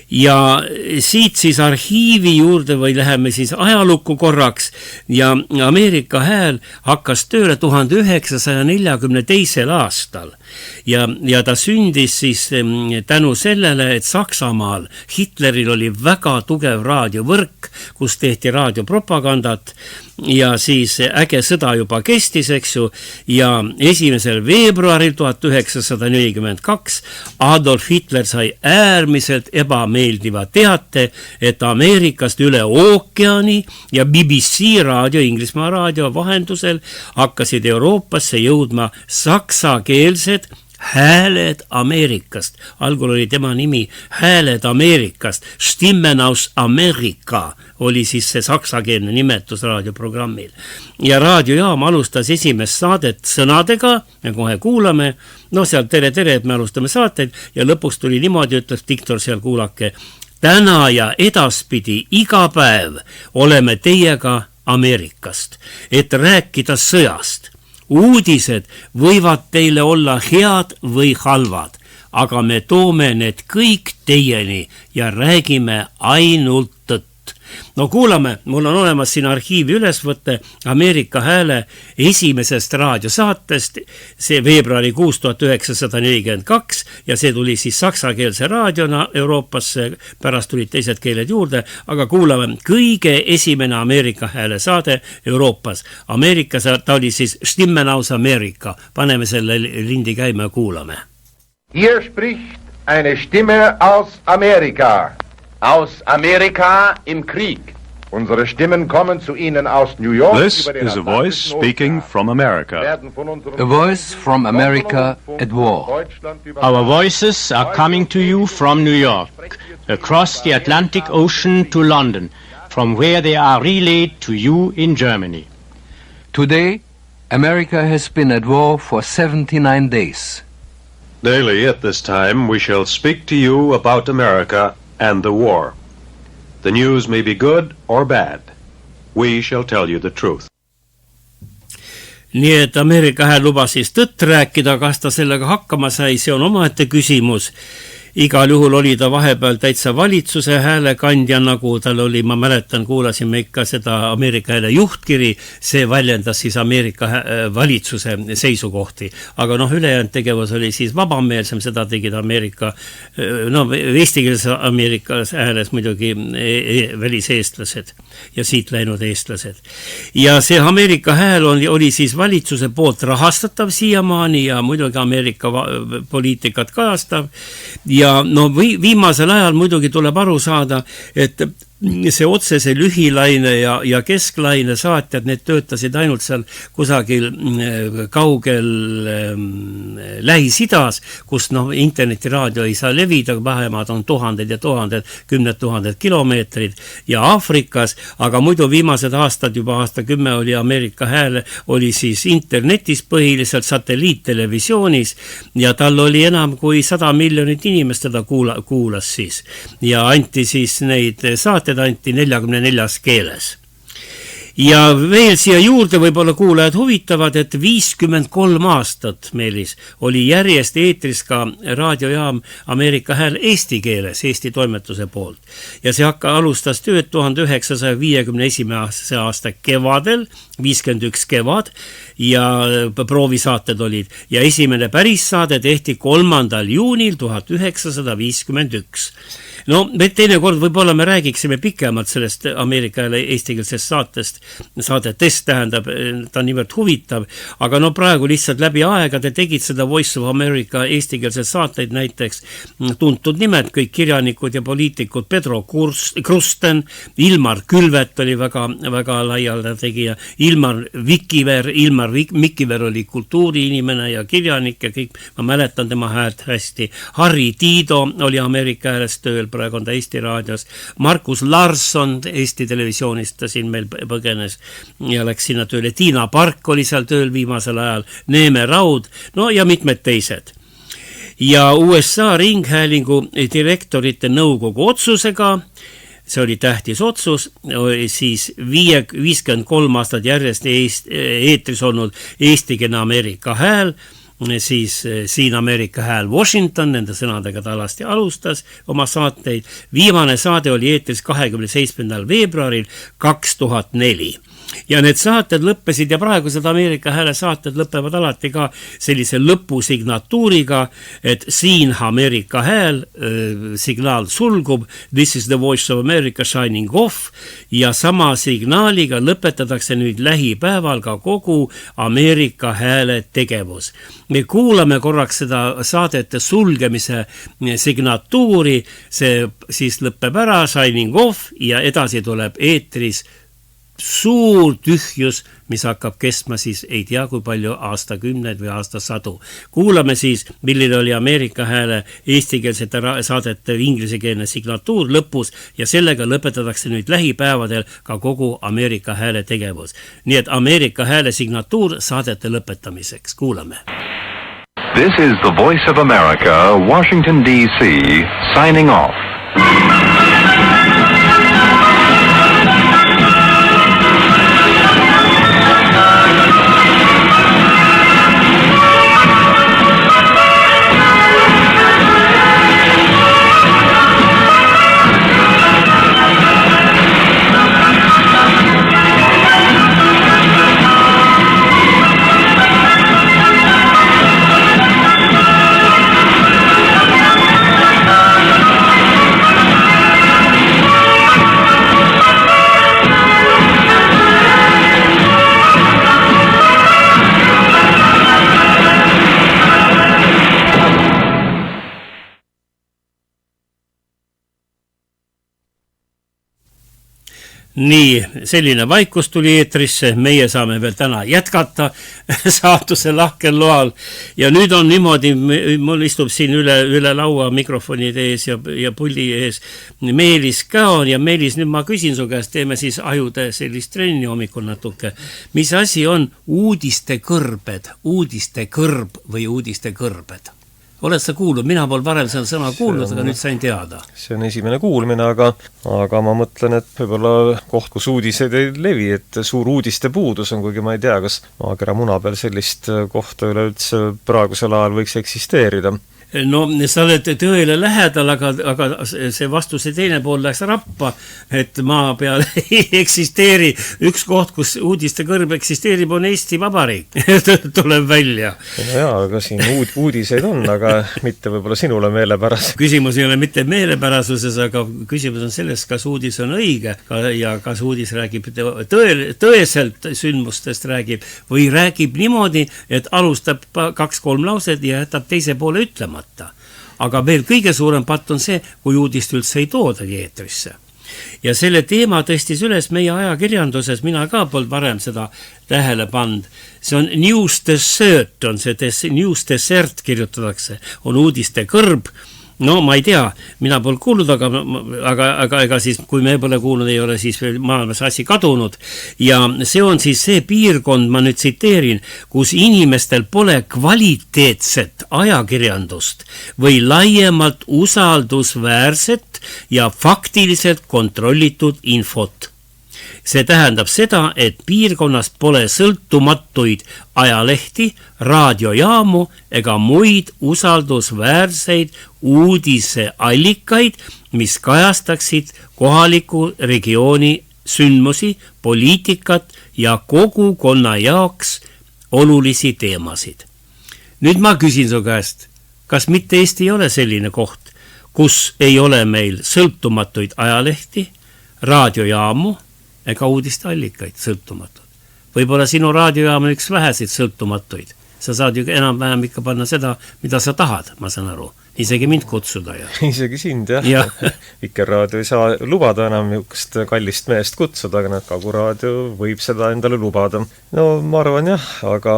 Ja siit siis arhiivi juurde või läheme siis ajalukku korraks ja Ameerika hääl hakkas tööle 1942. aastal ja ta sündis siis tänu sellele, et Saksamaal Hitleril oli väga tugev raadiovõrk, kus tehti raadiopropagandat ja siis äge sõda juba kestis, eks ju, ja 1. veebruaril 1942 Adolf Hitler sai äärmiselt ebameeldiva teate, et Ameerikast üle ookeani ja BBC raadio, Inglismaa raadio vahendusel hakkasid Euroopasse jõudma saksakeelsed Hääled Ameerikast. Algul oli tema nimi Hääled Ameerikast. Stimmen aus Amerika oli siis see saksakeelne nimetus raadioprogrammil. Ja raadiojaam alustas esimest saadet sõnadega, me kohe kuulame, no seal tere, et me alustame saateid ja lõpuks tuli niimoodi, ütleb diktor seal, kuulake, täna ja edaspidi iga päev oleme teiega Ameerikast, et rääkida sõjast. Uudised võivad teile olla head või halvad, aga me toome need kõik teieni ja räägime ainult tõtt. No kuulame, mul on olemas siin arhiivi ülesvõtte Ameerika Hääle esimesest raadiosaatest, see veebruarikuus 1942 ja see tuli siis saksakeelse raadiona Euroopasse, pärast tulid teised keeled juurde, aga kuulame kõige esimene Ameerika Hääle saade Euroopas. Ameerikas ta oli siis Stimmen aus Amerika. Paneme selle lindi käima ja kuulame. Hier spricht eine Stimme aus Amerika. Aus Amerika im Krieg. Unsere Stimmen kommen zu Ihnen aus New York. This is a voice speaking from America. A voice from America at war. Our voices are coming to you from New York, across the Atlantic Ocean to London, from where they are relayed to you in Germany. Today, America has been at war for 79 days. Daily at this time we shall speak to you about America and the war. The news may be good or bad. We shall tell you the truth. Nii et Ameerika Hääl lubas siis tõtt rääkida, kas ta sellega hakkama sai, see on omaette küsimus. Igal juhul oli ta vahepeal täitsa valitsuse häälekandja, nagu tal oli, ma mäletan, kuulasime ikka seda Ameerika Hääle juhtkiri, see väljendas siis Ameerika valitsuse seisukohti. Aga ülejäänud tegevus oli siis vabameelsem, seda tegid Ameerika, eestikeelse Ameerika Hääles muidugi väliseestlased ja siit läinud eestlased. Ja see Ameerika Hääl oli siis valitsuse poolt rahastatav siiamaani ja muidugi Ameerika poliitikat kajastav ja viimasel ajal muidugi tuleb aru saada, et see otsese lühilaine ja kesklaine saatjad, need töötasid ainult seal kusagil kaugel Lähis-Idas, kus internetiraadio ei saa levida, vähemad on tuhanded ja tuhanded, 10 000 kilomeetrid ja Aafrikas, aga muidu viimased aastad, juba aasta 10 oli Ameerika Hääl, oli siis internetis põhiliselt satelliittelevisioonis ja tal oli enam kui 100 miljonit inimest teda kuulas siis ja anti siis neid saateid anti 44 keeles. Ja veel siia juurde võib-olla kuulajad huvitavad, et 53 aastat Meelis oli järjest eetris ka raadiojaam Ameerika Hääl eesti keeles, Eesti toimetuse poolt. Ja see alustas tööd 1951. aasta kevadel, 51 kevad ja proovisaated olid ja esimene päris saade tehti 3. juunil 1951. Teine kord võib-olla me räägiksime pikemalt sellest Ameerika Hääle eestikeelsest saadetest, tähendab, ta on niivõrd huvitav, aga praegu lihtsalt läbi aegade tegid seda Voice of America eestikeelseid saateid, näiteks tuntud nimed, kõik kirjanikud ja poliitikud, Pedro Krusten, Ilmar Külvet oli väga laialda tegija, Ilmar Mikiver oli kultuuriinimene ja kirjanik ja kõik, ma mäletan tema häält hästi, Harri Tiido oli Ameerika Hääles tööl, praegu on ta Eesti raadios, Markus Larsson Eesti televisioonist, ta siin meil põgenes ja läks sinna tööle, Tiina Park oli seal tööl viimasel ajal, Neeme Raud, ja mitmed teised. Ja USA Ringhäälingu direktorite nõukogu otsusega, see oli tähtis otsus, siis 53 aastat järjest eetris olnud eestikeelne Ameerika Hääl, siis siin Ameerika Hääl Washington, nende sõnadega ta alasti alustas oma saateid. Viimane saade oli eetris 27. veebruaril 2004. Ja need saated lõppesid ja praegu seda Ameerika Hääle saated lõpevad alati ka sellise lõpusignatuuriga, et siin Ameerika Hääl, signaal sulgub, this is the voice of America shining off ja sama signaaliga lõpetatakse nüüd lähipäeval ka kogu Ameerika Hääle tegevus. Me kuulame korraks seda saadete sulgemise signatuuri, see siis lõpeb ära, shining off ja edasi tuleb eetris suur tühjus, mis hakkab kestma siis ei tea kui palju aastakümneid või aastasadu. Kuulame siis, milline oli Ameerika Hääle eestikeelsete saadete inglisekeelne signatuur lõpus ja sellega lõpetatakse nüüd lähipäevadel ka kogu Ameerika Hääle tegevus. Nii et Ameerika Hääle signatuur saadete lõpetamiseks. Kuulame. This is the Voice of America, Washington, D.C., signing off. nii, selline vaikus tuli eetrisse, meie saame veel täna jätkata saatuse lahkel loal ja nüüd on niimoodi, mul istub siin üle laua mikrofonide ees ja pulli ees Meelis ka on ja Meelis, nüüd ma küsin su käest, teeme siis ajude sellist trenni hommikul natuke. Mis asi on uudiste kõrbed või uudiste kõrbed? Oled sa kuulnud? Mina pole varem seda sõna kuulnud, aga nüüd sain teada. See on esimene kuulmine, aga ma mõtlen, et võib-olla koht, kus uudised ei levi, et suur uudiste puudus on, kuigi ma ei tea, kas maakera muna peal sellist kohta üleüldse praegusel ajal võiks eksisteerida. No sa oled tõele lähedal, aga see vastuse teine pool läks rappa, et maa peal ei eksisteeri. Üks koht, kus uudiste kõrb eksisteerib, on Eesti Vabariik. Tuleb välja. No jaa, aga siin uudiseid on, aga mitte võib-olla sinule meelepäras. Küsimus ei ole mitte meelepärasuses, aga küsimus on selles, kas uudis on õige ja kas uudis räägib tõeselt sündmustest räägib või räägib niimoodi, et alustab 2-3 lauset ja jätab teise poole ütlemata. Aga veel kõige suurem patt on see, kui uudist üldse ei toodagi eetrisse. Ja selle teema tõstis üles meie ajakirjanduses, mina ka polnud varem seda tähele pannud. See on News Desert, on see News Desert kirjutatakse, on uudiste kõrb. No ma ei tea, mina pole kuulnud, aga siis, kui me pole kuulnud, ei ole siis veel maailmas asi kadunud. Ja see on siis see piirkond, ma nüüd tsiteerin, kus inimestel pole kvaliteetset ajakirjandust või laiemalt usaldusväärset ja faktiliselt kontrollitud infot. See tähendab seda, et piirkonnas pole sõltumatuid ajalehti, raadiojaamu ega muid usaldusväärseid uudiseallikaid, mis kajastaksid kohaliku regiooni sündmusi, poliitikat ja kogukonna jaoks olulisi teemasid. Nüüd ma küsin su käest, kas mitte Eesti ei ole selline koht, kus ei ole meil sõltumatuid ajalehti, raadiojaamu ega uudiste allikaid sõltumatud. Võib-olla sinu raadiojaam on üks väheseid sõltumatuid. Sa saad ju enam-vähem ikka panna seda, mida sa tahad, ma saan aru. Isegi mind kutsuda ja. Isegi sind, jah. Vikerraadio ei saa lubada enam niisugust kallist meest kutsuda, aga Kagu-raadio võib seda endale lubada. No ma arvan jah, aga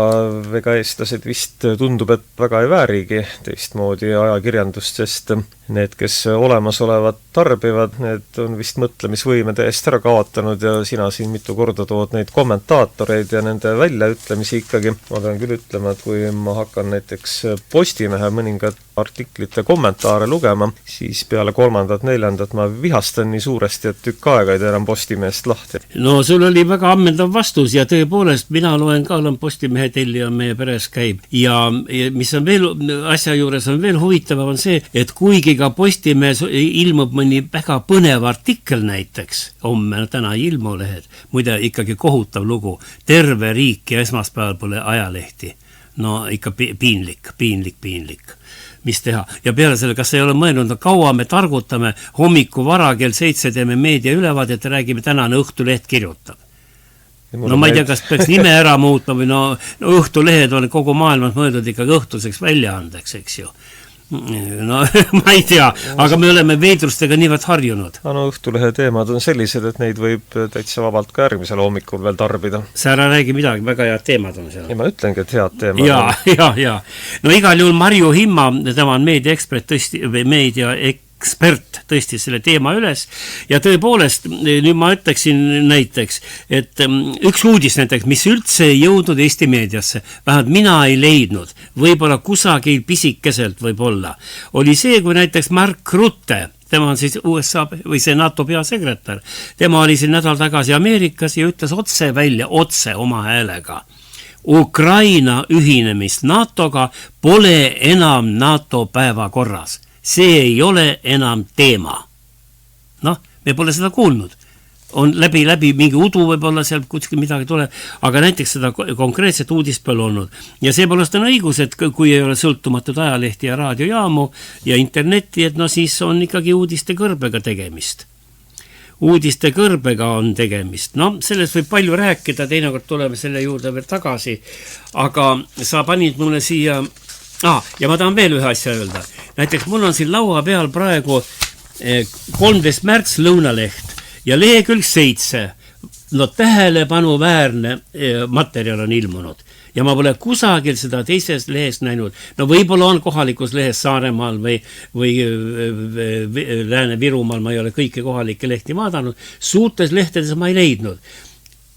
ega eestlased vist tundub, et väga ei väärigi teistmoodi ajakirjandust, sest need, kes olemasolevat tarbivad, need on vist mõtlemisvõime täiesti ära kaotanud ja sina siin mitu korda tood neid kommentaatoreid ja nende väljaütlemisi ikkagi. Ma pean küll ütlema, et kui ma hakkan näiteks Postimehe mõningat artiklite kommentaare lugema, siis peale 3.-4. ma vihastan nii suuresti, et tükk aega ei tee enam Postimehest lahti. No sul oli väga ammendav vastus ja tõepoolest mina loen ka, olen Postimehe tellija meie peres käib ja mis on veel asja juures on veel huvitavam on see, et kuigi ka Postimehes ilmub mõni väga põnev artikkel näiteks, homme täna ilmulehed, muide ikkagi kohutav lugu, terve riik ja esmaspäeval pole ajalehti. No ikka piinlik. Mis teha? Ja peale selle, kas ei ole mõelnud, kaua me targutame hommiku vara kell 7 teeme meedia ülevaadet ja räägime tänane Õhtuleht kirjutab. No ma ei tea, kas peaks nime ära muutma või no Õhtulehed on kogu maailmas mõeldud ikkagi õhtuseks väljaandeks, eks ju. No ma ei tea, aga me oleme veidrustega niivõrd harjunud. No Õhtulehe teemad on sellised, et neid võib täitsa vabalt ka järgmisel hommikul veel tarbida. Sa ära räägi midagi, väga head teemad on seal. Ja ma ütlengi, et head teemad. Ja. No igal juhul Marju Himma, tema on meediaekspert tõstis selle teema üles ja tõepoolest, nüüd ma ütleksin näiteks, et üks uudis näiteks, mis üldse ei jõudnud Eesti meediasse, vähemalt mina ei leidnud, võib-olla kusagil pisikeselt võib-olla, oli see, kui näiteks Mark Rutte, tema on siis USA või see NATO peasekretär, tema oli siin nädal tagasi Ameerikas ja ütles otse oma häälega. Ukraina ühinemist NATO-ga pole enam NATO päevakorras. See ei ole enam teema. Noh, me pole seda kuulnud. On läbi mingi udu võib-olla seal kuskil midagi tuleb, aga näiteks seda konkreetset uudist pole olnud. Ja seepärast on õigus, et kui ei ole sõltumatud ajalehti ja raadiojaamu ja internetti, et no siis on ikkagi uudiste kõrbega tegemist. Uudiste kõrbega on tegemist. No, sellest võib palju rääkida, teinekord tuleme selle juurde veel tagasi, aga sa panid mulle siia ja ma tahan veel ühe asja öelda. Näiteks mul on siin laua peal praegu 13. märts Lõunaleht ja lehekülg 7. No tähelepanuväärne materjal on ilmunud. Ja ma pole kusagil seda teises lehes näinud. No võib-olla on kohalikus lehes Saaremaal või Lääne-Virumaal, ma ei ole kõiki kohalikke lehti vaadanud. Suurtes lehtedes ma ei leidnud.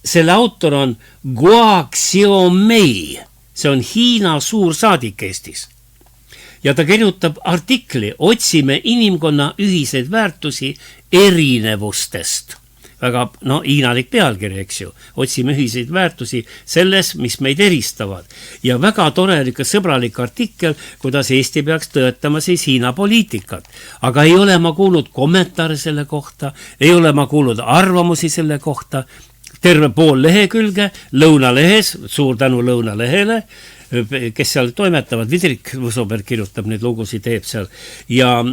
Selle autor on Guo Xiaomei. See on Hiina suursaadik Eestis. Ja ta kirjutab artikli Otsime inimkonna ühiseid väärtusi erinevustest. Väga hiinalik pealkiri, eks ju. Otsime ühiseid väärtusi selles, mis meid eristavad. Ja väga torelik sõbralik artikkel, kuidas Eesti peaks tõetama siis Hiina poliitikat. Aga ei ole ma kuulnud kommentaare selle kohta, ei ole ma kuulnud arvamusi selle kohta. Terve pool lehekülge Lõunalehes, suur tänu Lõunalehele, kes seal toimetavad, Vidrik Võsoberg kirjutab neid lugusid, teeb seal ja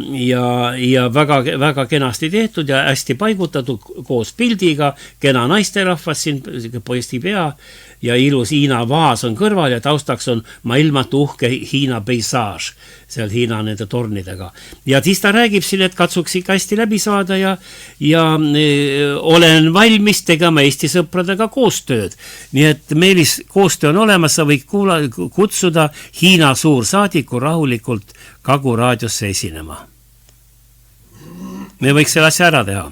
väga kenasti tehtud ja hästi paigutatud koos pildiga, kena naisterahvas siin, poisti pea ja ilus Hiina vaas on kõrval ja taustaks on maailmatu uhke Hiina peisaaž seal Hiina nende tornidega. Ja siis ta räägib siin, et katsuks ikka hästi läbi saada ja olen valmis tegema Eesti sõpradega koostööd. Nii et Meelis koostöö on olemas, sa võid kutsuda Hiina suursaadiku rahulikult Kagu raadiosse esinema. Me võiks selle asja ära teha.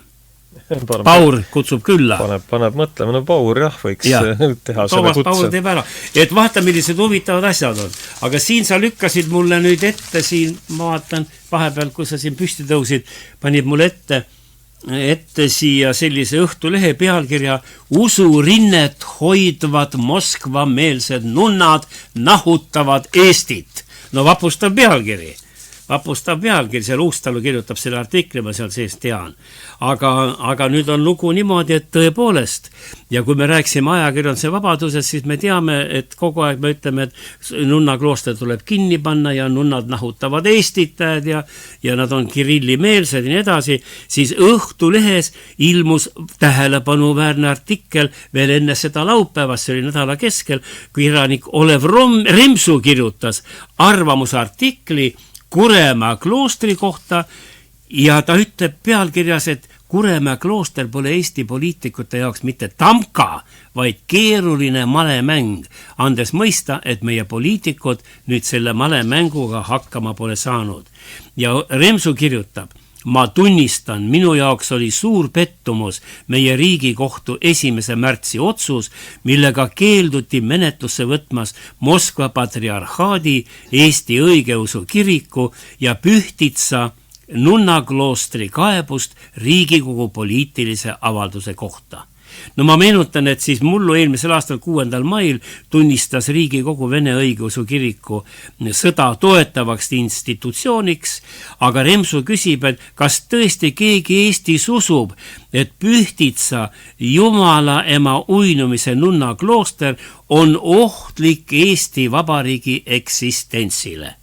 Paur kutsub külla. Paneb mõtlema, no Paur võiks teha selle kutse. Paur teeb ära. Et vaata, millised huvitavad asjad on. Aga siin sa lükkasid mulle nüüd ette, siin ma vaatan vahepeal, kui sa siin püsti tõusid, panid mulle ette siia sellise Õhtulehe pealkirja Usurinnet hoidvad Moskva-meelsed nunnad nahutavad Eestit. No vapustav pealkiri. Seal Uustalu kirjutab selle artikli, ma seal sees tean. Aga nüüd on lugu niimoodi, et tõepoolest, ja kui me rääksime ajakirjanduse vabadusest, siis me teame, et kogu aeg me ütleme, et nunnaklooster tuleb kinni panna ja nunnad nahutavad eestitajad ja nad on kirillimeelsed ja nii edasi, siis Õhtulehes ilmus tähelepanuväärne artikkel veel enne seda laupäevast, see oli nädala keskel, kui kirjanik Olev Remsu kirjutas arvamusartikli Kuremäe kloostri kohta ja ta ütleb pealkirjas, et Kuremäe klooster pole Eesti poliitikute jaoks mitte tamka, vaid keeruline malemäng, andes mõista, et meie poliitikud nüüd selle malemänguga hakkama pole saanud. Ja Remsu kirjutab, ma tunnistan, minu jaoks oli suur pettumus meie Riigikohtu 1. märtsi otsus, millega keelduti menetlusse võtmas Moskva patriarhaadi, Eesti õigeusu kiriku ja Pühtitsa nunnakloostri kaebust Riigikogu poliitilise avalduse kohta. No ma meenutan, et siis mullu eelmisel aastal 6. mail tunnistas Riigikogu Vene õigeusu kiriku sõda toetavaks institutsiooniks, aga Remsu küsib, et kas tõesti keegi Eestis usub, et Pühtitsa Jumala ema uinumise nunnaklooster on ohtlik Eesti Vabariigi eksistentsile.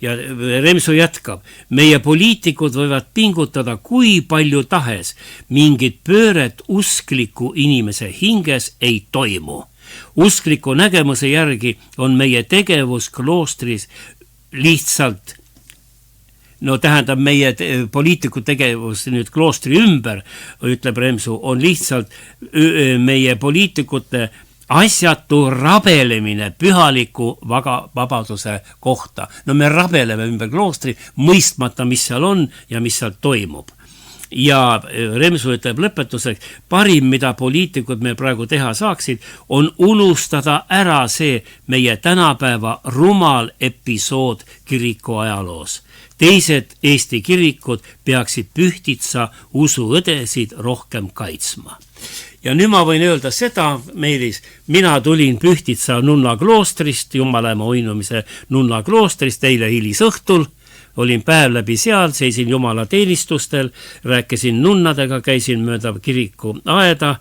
Ja Remsu jätkab, meie poliitikud võivad pingutada kui palju tahes, mingit pööret uskliku inimese hinges ei toimu. Uskliku nägemuse järgi on meie tegevus kloostris lihtsalt, tähendab meie poliitiku tegevus nüüd kloostri ümber, ütleb Remsu, on lihtsalt meie poliitikute asjatu rabelemine pühaliku vabaduse kohta. No me rabeleme ümber kloostri, mõistmata, mis seal on ja mis seal toimub. Ja Remsu ütleb lõpetuseks, parim, mida poliitikud me praegu teha saaksid, on unustada ära see meie tänapäeva rumal episood kiriku ajaloos. Teised Eesti kirikud peaksid Pühtitsa usuõdesid rohkem kaitsma. Ja nüüd ma võin öelda seda, Meelis, mina tulin Pühtitsa nunnakloostrist, Jumalaema uinumise nunnakloostrist eile hilisõhtul, olin päev läbi seal, seisin Jumala teenistustel, rääkisin nunnadega, käisin mööda kiriku aeda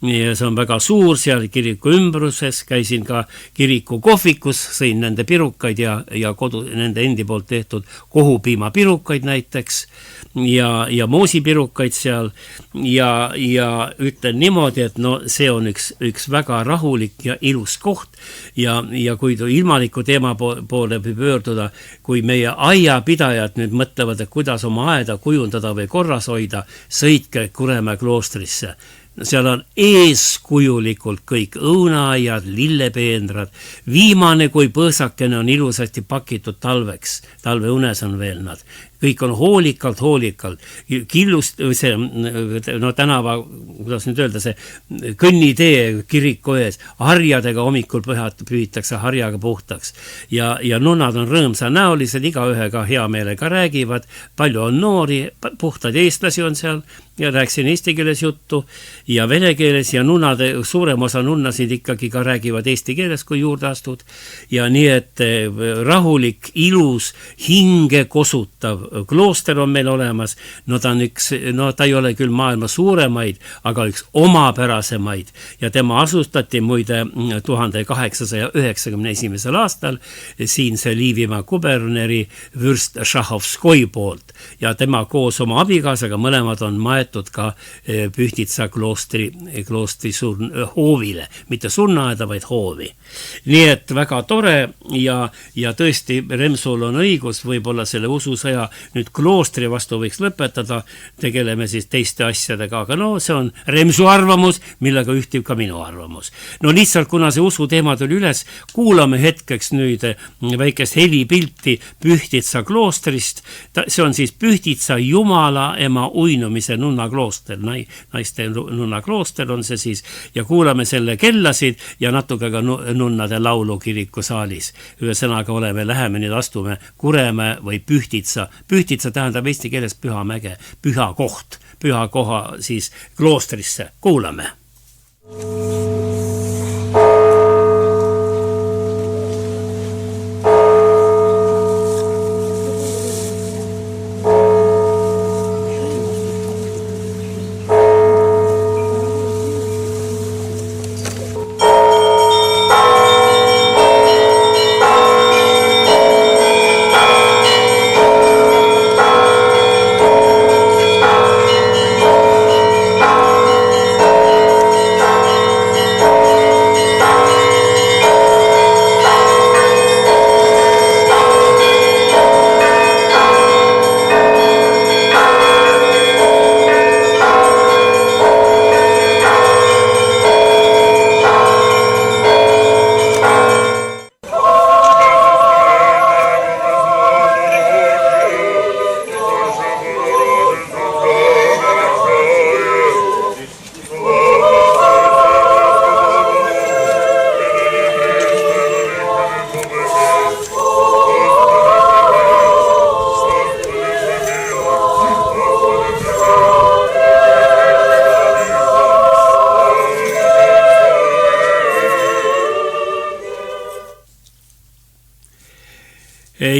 ja see on väga suur seal kiriku ümbruses, käisin ka kiriku kohvikus, sõin nende pirukaid ja nende endi poolt tehtud kohupiimapirukaid näiteks ja moosipirukaid seal ja ütlen niimoodi, et no see on üks väga rahulik ja ilus koht ja kui ilmaliku teema poole pöörduda, kui meie aiapidajad nüüd mõtlevad, et kuidas oma aeda kujundada või korras hoida, sõitke Kuremäe kloostrisse. Seal on eeskujulikult kõik õunaaiad, lillepeenrad, viimane kui põõsakene on ilusasti pakitud talveks, talveunes on veel nad. Kõik on hoolikalt, killust, tänava, kuidas nüüd öelda, see kõnnitee kiriku ees, harjadega hommikul pühitakse harjaga puhtaks ja nunnad on rõõmsanäolised, igaühega hea meelega räägivad, palju on noori, puhtad eestlasi on seal ja rääksin eesti keeles juttu ja vene keeles ja nunnade, suurem osa nunnasid ikkagi ka räägivad eesti keeles, kui juurde astud ja nii, et rahulik, ilus, hinge kosutav klooster on meil olemas, ta ei ole küll maailma suuremaid, aga üks omapärasemaid ja tema asustati muide 1891. aastal siinse Liivimaa kuberneri Vürst Šahovskoi poolt ja tema koos oma abikaasaga mõlemad on maetud ka Pühtitsa kloostri hoovile, mitte surnuaeda, vaid hoovi. Nii et väga tore ja tõesti Remsul on õigus, võib-olla selle ususõja nüüd kloostri vastu võiks lõpetada, tegeleme siis teiste asjadega, aga see on Remsu arvamus, millega ühtib ka minu arvamus. Lihtsalt, kuna see usu teema tuli üles, kuulame hetkeks nüüd väikest helipilti Pühtitsa kloostrist, see on siis Pühtitsa Jumala ema uinumise nunnaklooster, naiste nunnaklooster on see siis ja kuulame selle kellasid ja natuke ka nunnade laulu kiriku saalis. Ühesõnaga läheme nüüd astume Kuremäe või Pühtitsa tähendab eesti keeles pühamäge, püha koha siis kloostrisse. Kuulame.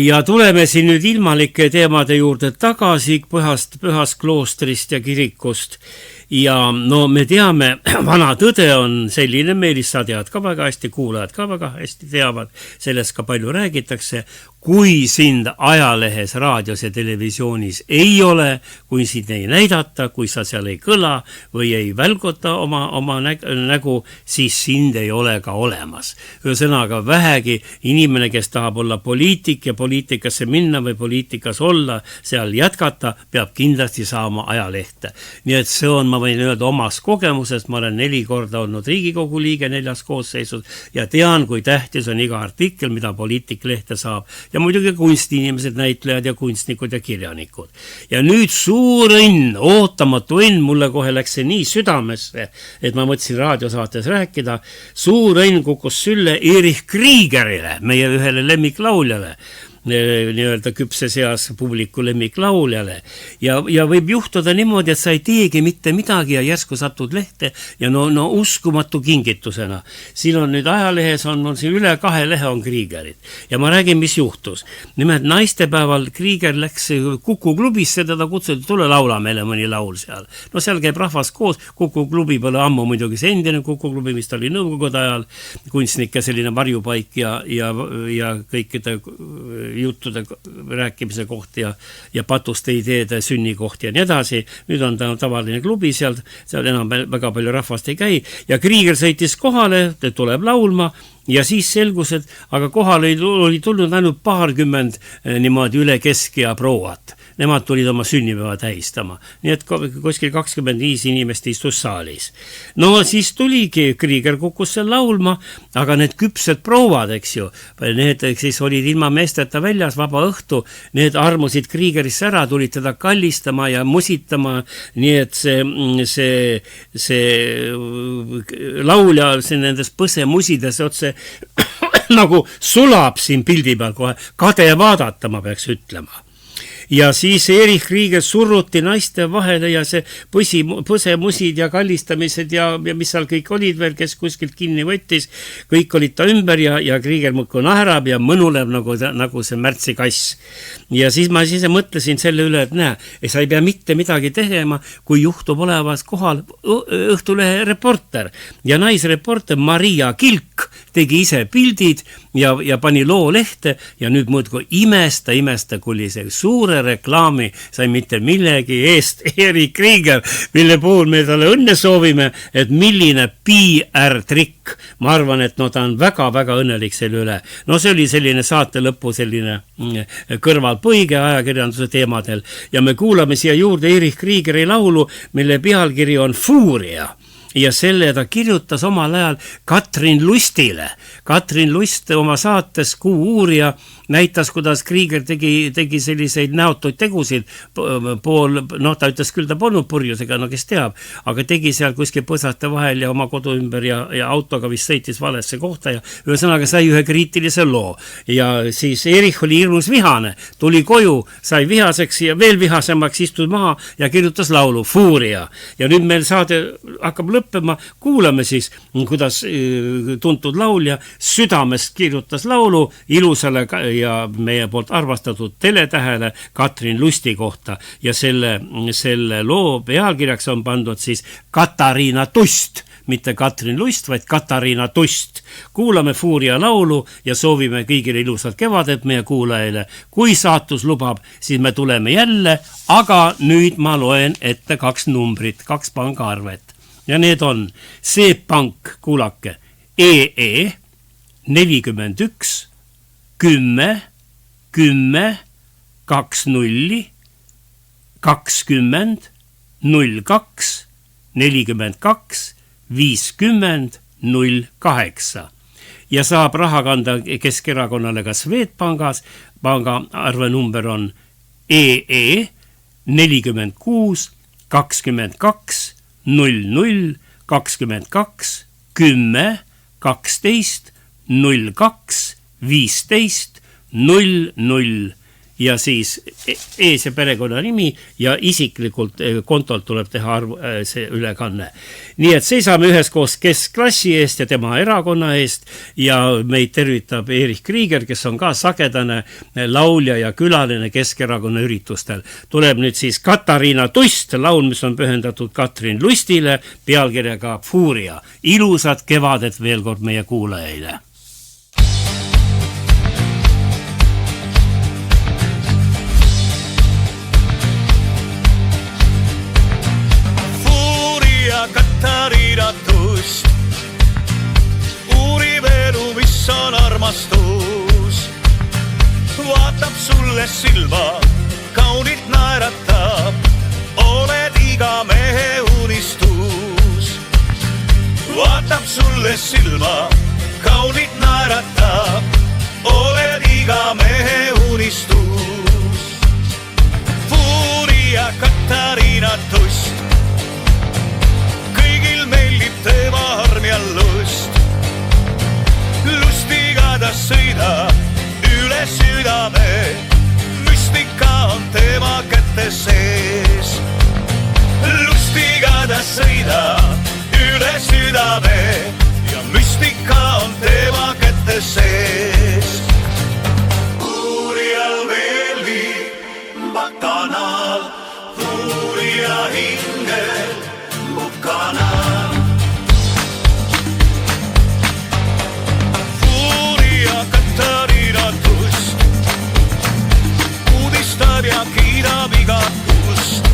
Ja tuleme siin nüüd ilmalike teemade juurde tagasi pühast kloostrist ja kirikust. Ja me teame, vana tõde on selline, Meelis, sa tead ka väga hästi, kuulajad ka väga hästi teavad, sellest ka palju räägitakse, kui sind ajalehes, raadios ja televisioonis ei ole, kui sind ei näidata, kui sa seal ei kõla või ei välguta oma nägu, siis sind ei ole ka olemas. Ühesõnaga vähegi inimene, kes tahab olla poliitik ja poliitikasse minna või poliitikas olla, seal jätkata, peab kindlasti saama ajalehte. Nii et see on, ma võin öelda omast kogemusest, ma olen 4 korda olnud Riigikogu liige 4 koosseisus ja tean, kui tähtis on iga artikkel, mida poliitik lehte saab. Ja muidugi kunstiinimesed, näitlejad ja kunstnikud ja kirjanikud. Ja nüüd suur õnn, ootamatu õnn, mulle kohe läks see nii südamesse, et ma mõtlesin raadiosaates rääkida, suur õnn kukkus sülle Erich Kriegerile, meie ühele lemmiklauljale. nii-öelda küpses eas publiku lemmiklauljale ja võib juhtuda niimoodi, et sa ei teegi mitte midagi ja järsku satud lehte ja no uskumatu kingitusena. Siin on nüüd ajalehes on siin üle 2 lehe on Kriegerid ja ma räägin, mis juhtus. Nimelt naistepäeval Krieger läks Kuku klubisse, teda kutsuti, tule laula meile mõni laul seal. No seal käib rahvas koos, Kuku klubi pole ammu muidugi see endine Kuku klubi, mis ta oli nõukogude ajal, kunstnike selline varjupaik ja kõikide juttude rääkimise koht ja patuste ideede sünnikoht ja nii edasi. Nüüd on ta tavaline klubi seal enam väga palju rahvast ei käi ja Krieger sõitis kohale, tuleb laulma ja siis selgus, et aga kohale oli tulnud ainult 20 niimoodi üle keskea prouat. Nemad tulid oma sünnipäeva tähistama. Nii et kuskil 25 inimest istus saalis. No siis tuligi Krieger kukkus seal laulma, aga need küpsed prouad, eks ju, need siis olid ilma meesteta väljas vaba õhtu, need armusid Kriegerisse ära, tulid teda kallistama ja musitama, nii et see laulja nendes põsemusides otse nagu sulab siin pildi peal kohe, kade vaadata, ma peaks ütlema. Ja siis Erich Krieger surruti naiste vahele ja see põsemusid ja kallistamised ja mis seal kõik olid veel, kes kuskilt kinni võttis, kõik olid ta ümber ja Krieger muudkui naerab ja mõnuleb nagu see märtsikass. Ja siis ma mõtlesin selle üle, et näe, sa ei pea mitte midagi tegema, kui juhtub olevas kohal Õhtulehe reporter ja naisreporter Maria Kilk tegi ise pildid ja pani loo lehte ja nüüd muudkui imesta, kui oli see suure reklaami sai mitte millegi eest Erich Krieger, mille puhul me talle õnne soovime, et milline PR-trikk. Ma arvan, et ta on väga-väga õnnelik selle üle. No see oli selline saate lõpu selline kõrvalpõige ajakirjanduse teemadel ja me kuulame siia juurde Erich Kriegeri laulu, mille pealkiri on Fuuria. Ja selle ta kirjutas omal ajal Katrin Lustile. Katrin Lust oma saates Kuu uurija näitas, kuidas Krieger tegi selliseid näotuid tegusid ta ütles küll, ta polnud purjusega, kes teab, aga tegi seal kuskil põsate vahel ja oma kodu ümber ja autoga vist sõitis valesse kohta ja ühesõnaga sai ühe kriitilise loo ja siis Erich oli hirmus vihane, tuli koju, sai vihaseks ja veel vihasemaks, istus maha ja kirjutas laulu Fuuria ja nüüd meil saade hakkab lõppema, kuulame siis, kuidas tuntud laulja südamest kirjutas laulu ilusale ja meie poolt arvastatud teletähele Katrin Lusti kohta ja selle loo pealkirjaks on pandud siis Katariina Tust, mitte Katrin Lust, vaid Katariina Tust. Kuulame Fuuria laulu ja soovime kõigile ilusat kevadet meie kuulajaile. Kui saatus lubab, siis me tuleme jälle, aga nüüd ma loen ette 2 numbrit, 2 pangaarvet. Ja need on Seep Pank, kuulake, EE 41 10 10 20 20 02 42 50 08 ja saab raha kanda Keskerakonnale ka Swedbankis. Panga arvenumber on EE 46 22 00 22 10 12 02 15 00 ja siis ees ja perekonna nimi ja isiklikult kontolt tuleb teha see ülekanne. Nii et seisame üheskoos keskklassi eest ja tema erakonna eest ja meid tervitab Erich Krieger, kes on ka sagedane laulja ja külaline Keskerakonna üritustel. Tuleb nüüd siis Katariina Tust, laul, mis on pühendatud Katrin Lustile, pealkirjaga Fuuria. Ilusat kevadet veel kord meie kuulajaile. Katariina Tust uurib elu, mis on armastus, vaatab sulle silma, kaunilt naeratab, oled iga mehe unistus. Vaatab sulle silma, kaunilt naeratab, oled iga mehe unistus. Fuuria Katariina Tust, meeldib tema arm ja lust. Lustiga ta sõidab üle süda südame, müstika on tema käte sees. Lustiga ta sõidab üle südame ja müstika on tema käte sees. Uurijal veeli bakanal, uurija hingel bukanal. Uurija Katariina Tust uudistab ja kiidab igat kust.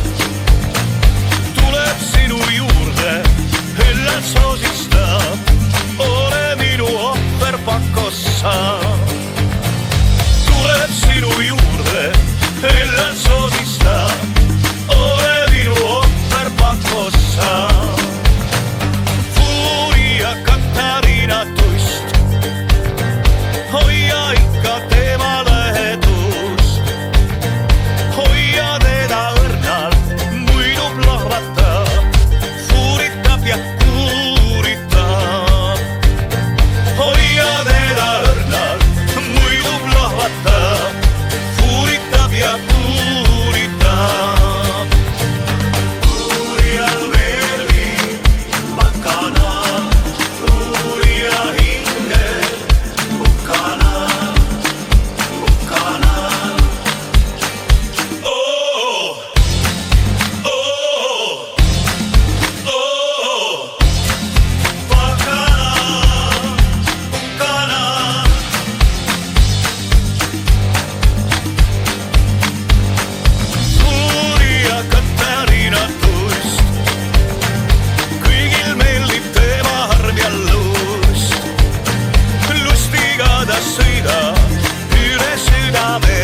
Tuleb sinu juurde, hüllalt soosistab, ole minu ohver pakossa. Tuleb sinu juurde, hüllalt soosistab, ole minu ohver pakossa. Uurija Katariina Tust, hoia ikka tema lähedust. Hoia teda õrnalt, muidu plahvatab, uuritab ja uuritab. Hoia teda õrnalt, muidu plahvatab, uuritab ja uuritab. Uurijal veeli bakanal, uurija hingel bukanal, bukanal. Oh, oh, oh, bakanal, bukanal. Uurija Katariina Tust, kõigil meeldib tema arm ja lust. Lustiga ta sõidab üle südame